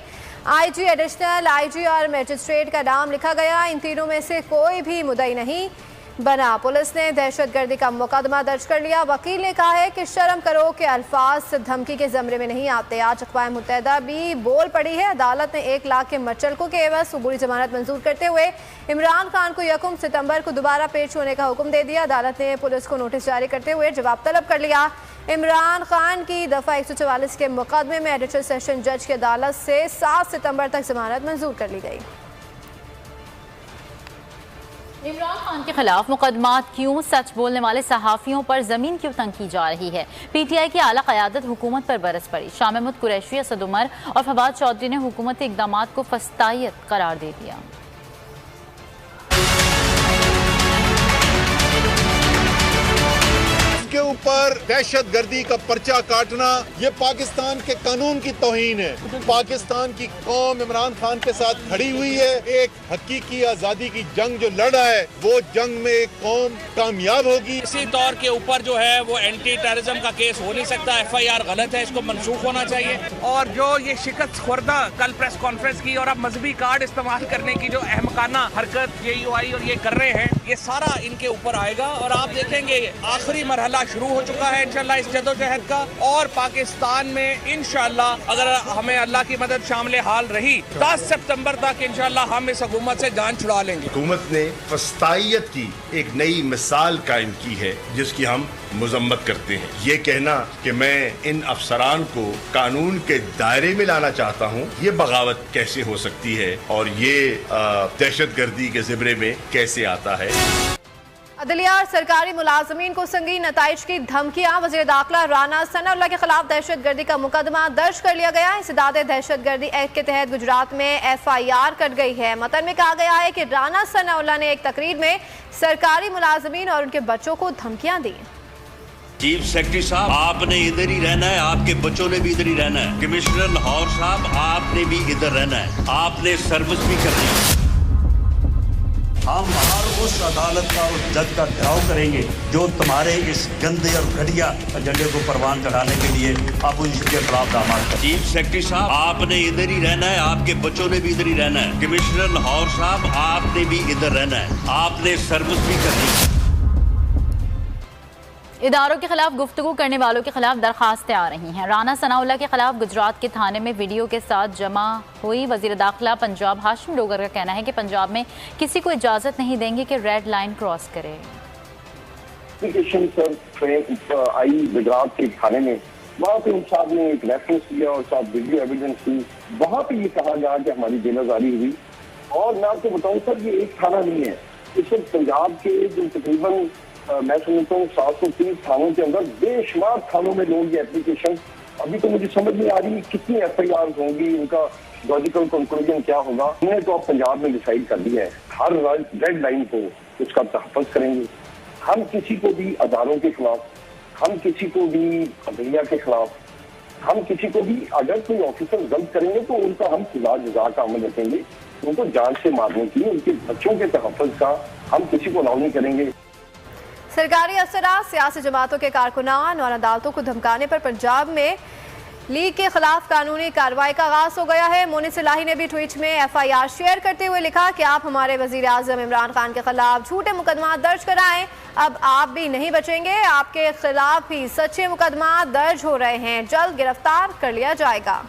आईजी, एडिशनल आईजी और मजिस्ट्रेट का नाम लिखा गया। इन तीनों में से कोई भी मुद्दई नहीं बना। पुलिस ने दहशतगर्दी का मुकदमा दर्ज कर लिया। वकील ने कहा है कि शर्म करो के अल्फाज धमकी के ज़मरे में नहीं आते। आज अक़वाम मुत्तहिदा भी बोल पड़ी है। अदालत ने 1 लाख के मचलकों के एवज अबूरी जमानत मंजूर करते हुए इमरान खान को 1 सितंबर को दोबारा पेश होने का हुक्म दे दिया। अदालत ने पुलिस को नोटिस जारी करते हुए जवाब तलब कर लिया। इमरान खान की दफ़ा 144 के मुकदमे में एडिशनल सेशन जज की अदालत से 7 सितंबर तक जमानत मंजूर कर ली गई। इमरान खान के खिलाफ मुकदमात क्यों, सच बोलने वाले सहाफ़ियों पर जमीन क्यों तंग की जा रही है। पीटीआई की आला क़यादत हुकूमत पर बरस पड़ी। शाह महमूद कुरैशी, असद उमर और फवाद चौधरी ने हुकूमती इक़दामात को फस्तायत करार दे दिया। के ऊपर दहशत गर्दी का पर्चा काटना ये पाकिस्तान के कानून की तौहीन है। पाकिस्तान की कौम इमरान खान के साथ खड़ी हुई है। एक हकीकी आजादी की जंग जो लड़ रहा है वो जंग में एक कौम कामयाब होगी। इसी तौर के ऊपर जो है वो एंटी टेररिज्म का केस हो नहीं सकता। FIR गलत है, इसको मनसूख होना चाहिए। और जो ये शिकस्त खुर्दा कल प्रेस कॉन्फ्रेंस की और अब मजहबी कार्ड इस्तेमाल करने की जो अहमकाना हरकत JUI और ये कर रहे हैं, ये सारा इनके ऊपर आएगा। और आप देखेंगे आखिरी मरहला शुरू हो चुका है इंशाल्लाह इस जदोजहद का। और पाकिस्तान में इंशाल्लाह अगर हमें अल्लाह की मदद शामिल हाल रही 10 सितंबर तक इंशाल्लाह हम इस हुकूमत से जान छुड़ा लेंगे। हुकूमत ने फस्तायत की एक नई मिसाल कायम की है जिसकी हम मजम्मत करते हैं। ये कहना कि मैं इन अफसरान को कानून के दायरे में लाना चाहता हूँ, ये बगावत कैसे हो सकती है और ये दहशतगर्दी के ज़िम्मे में कैसे आता है। अदलिया और सरकारी मुलाजमीन को संगीन नताइज की धमकियां। वज़ीर दाखिला राना सनाउल्लाह के खिलाफ दहशतगर्दी का मुकदमा दर्ज कर लिया गया है। इंसदाद दहशतगर्दी एक्ट के तहत गुजरात में FIR कट गई है। मतन में कहा गया है कि राना सनाउल्लाह ने एक तकरीर में सरकारी मुलाजमीन और उनके बच्चों को धमकियां दी। चीफ सेक्रेटरी साहब, आपने इधर ही रहना है, आपके बच्चों ने भी इधर ही रहना है। कमिश्नर लाहौर साहब, आपने भी इधर रहना है, आपने सर्विस भी करनी है। हम हर उस अदालत का, उस जज का घेराव करेंगे जो तुम्हारे इस गंदे और घटिया एजेंडे को परवान चढ़ाने के लिए अपोजिशन के खिलाफ दामाद कर। चीफ सेक्रेटरी साहब, आपने इधर ही रहना है, आपके बच्चों ने भी इधर ही रहना है। कमिश्नर लाहौर साहब, आपने भी इधर रहना है, आपने सर्विस भी करनी है। इदारों के खिलाफ गुफ्तगू करने वालों के खिलाफ दरखास्तें आ रही हैं। राना सनाउल्लाह के खिलाफ गुजरात के थाने में वीडियो के साथ जमा हुई। वजीर दाखिला पंजाब हाशिम डोगर का कहना है कि पंजाब में किसी को इजाजत नहीं देंगे कि रेड लाइन क्रॉस करे। आई गुजरात के थाने में, वहाँ पे साहब ने एक रेफरेंस किया और साथ वीडियो एविडेंस की। वहाँ पे ये कहा गया कि हमारी जेलाजारी हुई। और मैं आपको बताऊँ सर, ये एक थाना नहीं है, इस वक्त पंजाब के जो तकरीबन मैं समझता हूँ 730 थानों के अंदर बेशुमार थानों में लोग ये एप्लीकेशन, अभी तो मुझे समझ नहीं आ रही कितनी FIR होंगी, उनका लॉजिकल कंक्लूजन क्या होगा। हमने तो अब पंजाब में डिसाइड कर दिया है हर रेड लाइन को उसका तहफ़्फ़ुज़ करेंगे। हम किसी को भी अदारों के खिलाफ, हम किसी को भी अदलिया के खिलाफ, हम किसी को भी अगर कोई ऑफिसर गलत करेंगे तो उनका हम सज़ा जज़ा का अमल रखेंगे। उनको जान से मारने की, उनके बच्चों के तहफ़्फ़ुज़ का हम किसी को अलाउ नहीं करेंगे। सरकारी अफसरान, सियासी जमातों के कारकुनान और अदालतों को धमकाने पर पंजाब में लीग के खिलाफ कानूनी कार्रवाई का आगाज हो गया है। मोनिस इलाही ने भी ट्वीट में FIR शेयर करते हुए लिखा कि आप हमारे वजीर आजम इमरान खान के खिलाफ झूठे मुकदमा दर्ज कराएं, अब आप भी नहीं बचेंगे। आपके खिलाफ ही सच्चे मुकदमा दर्ज हो रहे हैं, जल्द गिरफ्तार कर लिया जाएगा।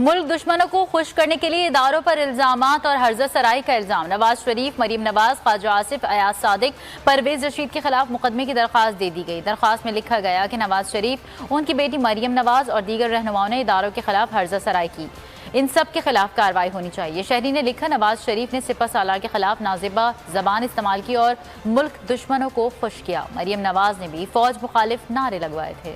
मुल्क दुश्मनों को खुश करने के लिए इदारों पर इल्जामात और हर्जा सराई का इल्जाम। नवाज शरीफ, मरीम नवाज, ख्वाजा आसिफ, अयाज सादिक, परवेज रशीद के खिलाफ मुकदमे की दरख्वास्त दे दी गई। दरख्वास्त में लिखा गया कि नवाज शरीफ, उनकी बेटी मरीम नवाज और दीगर रहनुमाओं ने इदारों के खिलाफ हर्जा सराई की, इन सब के खिलाफ कार्रवाई होनी चाहिए। शहरी ने लिखा, नवाज शरीफ ने सिपह सालार के खिलाफ नाजिबा जबान इस्तेमाल की और मुल्क दुश्मनों को खुश किया। मरीम नवाज ने भी फौज मुखालिफ नारे लगवाए थे।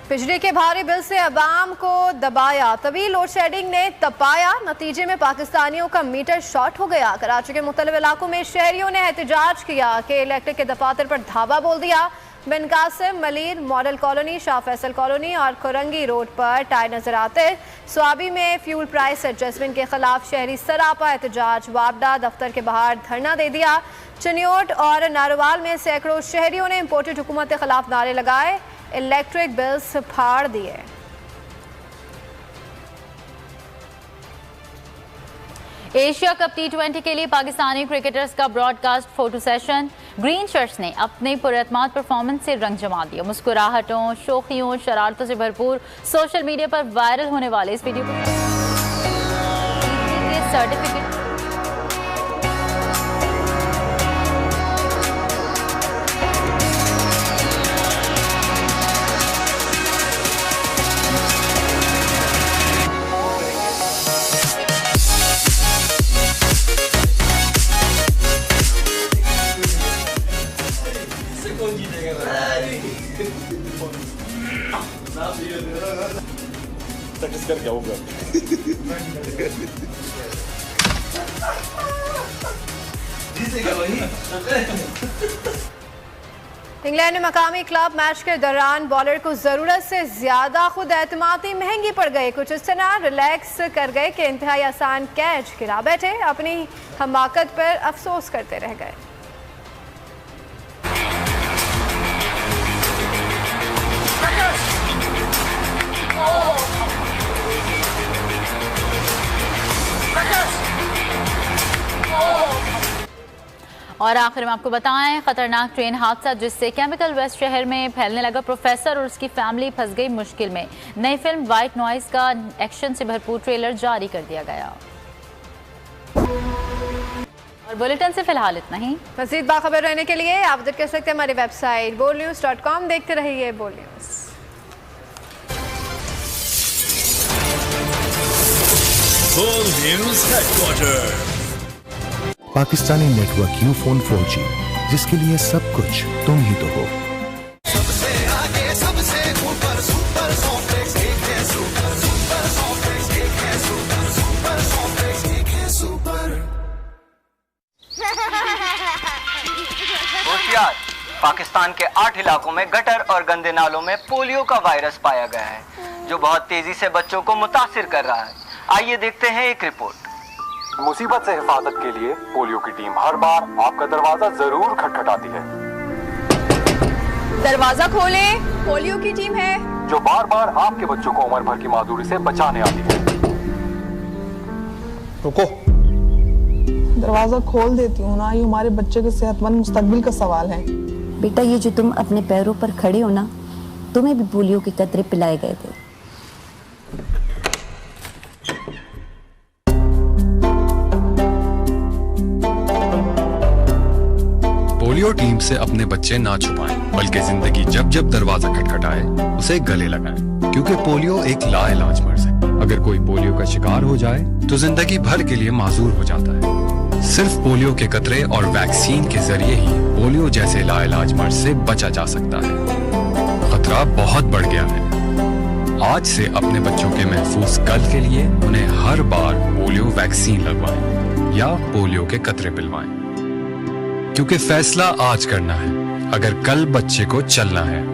बिजली के भारी बिल से अवाम को दबाया, तवील लोड शेडिंग ने तपाया, नतीजे में पाकिस्तानियों का मीटर शॉर्ट हो गया। कराची के मुख्तलिफ इलाकों में शहरियों ने एहतजाज किया कि इलेक्ट्रिक के दफातर पर धावा बोल दिया। Bin Qasim, Malir, model colony, Shah Faisal colony और खुरंगी रोड पर टायर नजर आते। स्वाबी में फ्यूल प्राइस एडजस्टमेंट के खिलाफ शहरी सरापा एहतजाज, वापडा दफ्तर के बाहर धरना दे दिया। चनियोट और नारोवाल में सैकड़ों शहरियों ने इम्पोर्टेड हुकूमत के खिलाफ नारे लगाए, इलेक्ट्रिक बिल्स फाड़ दिए। एशिया कप T20 के लिए पाकिस्तानी क्रिकेटर्स का broadcast photo session. Green shirts ने अपने पुरअतमाद परफॉर्मेंस से रंग जमा दिया। मुस्कुराहटों, शोखियों, शरारतों से भरपूर सोशल मीडिया पर वायरल होने वाले इस वीडियो को सर्टिफिकेट क्या होगा? इंग्लैंड में मकामी क्लब मैच के दौरान बॉलर को जरूरत से ज्यादा खुद एतमादी महंगी पड़ गई। कुछ इस तरह रिलैक्स कर गए कि इंतहाई आसान कैच गिरा बैठे, अपनी हमाकत पर अफसोस करते रह गए। और आखिर में आपको बताएं, खतरनाक ट्रेन हादसा जिससे केमिकल वेस्ट शहर में फैलने लगा। प्रोफेसर और उसकी फैमिली फंस गई मुश्किल में। नई फिल्म व्हाइट नॉइज का एक्शन से भरपूर ट्रेलर जारी कर दिया गया। और बुलेटिन से फिलहाल इतना ही। मज़ीद बाखबर रहने के लिए आप विजिट कर सकते हैं हमारी वेबसाइट bolnews.com। देखते रहिए बोल न्यूज़। बोल news headquarter. Pakistani network Ufone 4G, जिसके लिए सब कुछ तुम ही तो हो। सबसे आगे सबसे ऊपर सुपर सॉफ्ट एक है सुपर सुपर सॉफ्ट एक है सुपर सुपर सॉफ्ट एक है सुपर। होशियार, पाकिस्तान के 8 इलाकों में गटर और गंदे नालों में पोलियो का वायरस पाया गया है, जो बहुत तेजी से बच्चों को मुतासिर कर रहा है। आइए देखते हैं एक रिपोर्ट। मुसीबत से हिफाजत के लिए पोलियो की टीम हर बार आपका दरवाजा जरूर खटखटाती है। दरवाजा खोले, पोलियो की टीम है जो बार बार आपके बच्चों को उम्र भर की मादूरी से बचाने आती है। रुको, दरवाजा खोल देती हूँ ना, ये हमारे बच्चे के सेहतमंद मुस्तकबिल का सवाल है। बेटा, ये जो तुम अपने पैरों पर खड़े हो ना, तुम्हें भी पोलियो के कतरे पिलाए गए थे। पोलियो टीम से अपने बच्चे ना छुपाएं, बल्कि जिंदगी जब जब दरवाजा खटखटाए उसे गले लगाएं, क्योंकि पोलियो एक लाइलाज मर्ज है। अगर कोई पोलियो का शिकार हो जाए तो जिंदगी भर के लिए माजूर हो जाता है। सिर्फ पोलियो के कतरे और वैक्सीन के जरिए ही पोलियो जैसे लाइलाज मर्ज से बचा जा सकता है। खतरा बहुत बढ़ गया है। आज से अपने बच्चों के महफूज कल के लिए उन्हें हर बार पोलियो वैक्सीन लगवाएं या पोलियो के कतरे पिलवाएं, क्योंकि फैसला आज करना है अगर कल बच्चे को चलना है।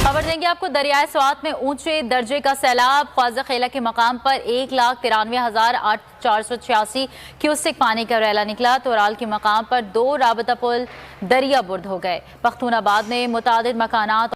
खबर देंगे आपको, दरियाए स्वात में ऊंचे दर्जे का सैलाब। ख्वाजा खेला के मकाम पर 1,93,486 क्यूसेक पानी का रैला निकला। तोराल के मकाम पर 2 राबता पुल दरिया बुर्द हो गए। पख्तूनाबाद में मुतादिद मकानात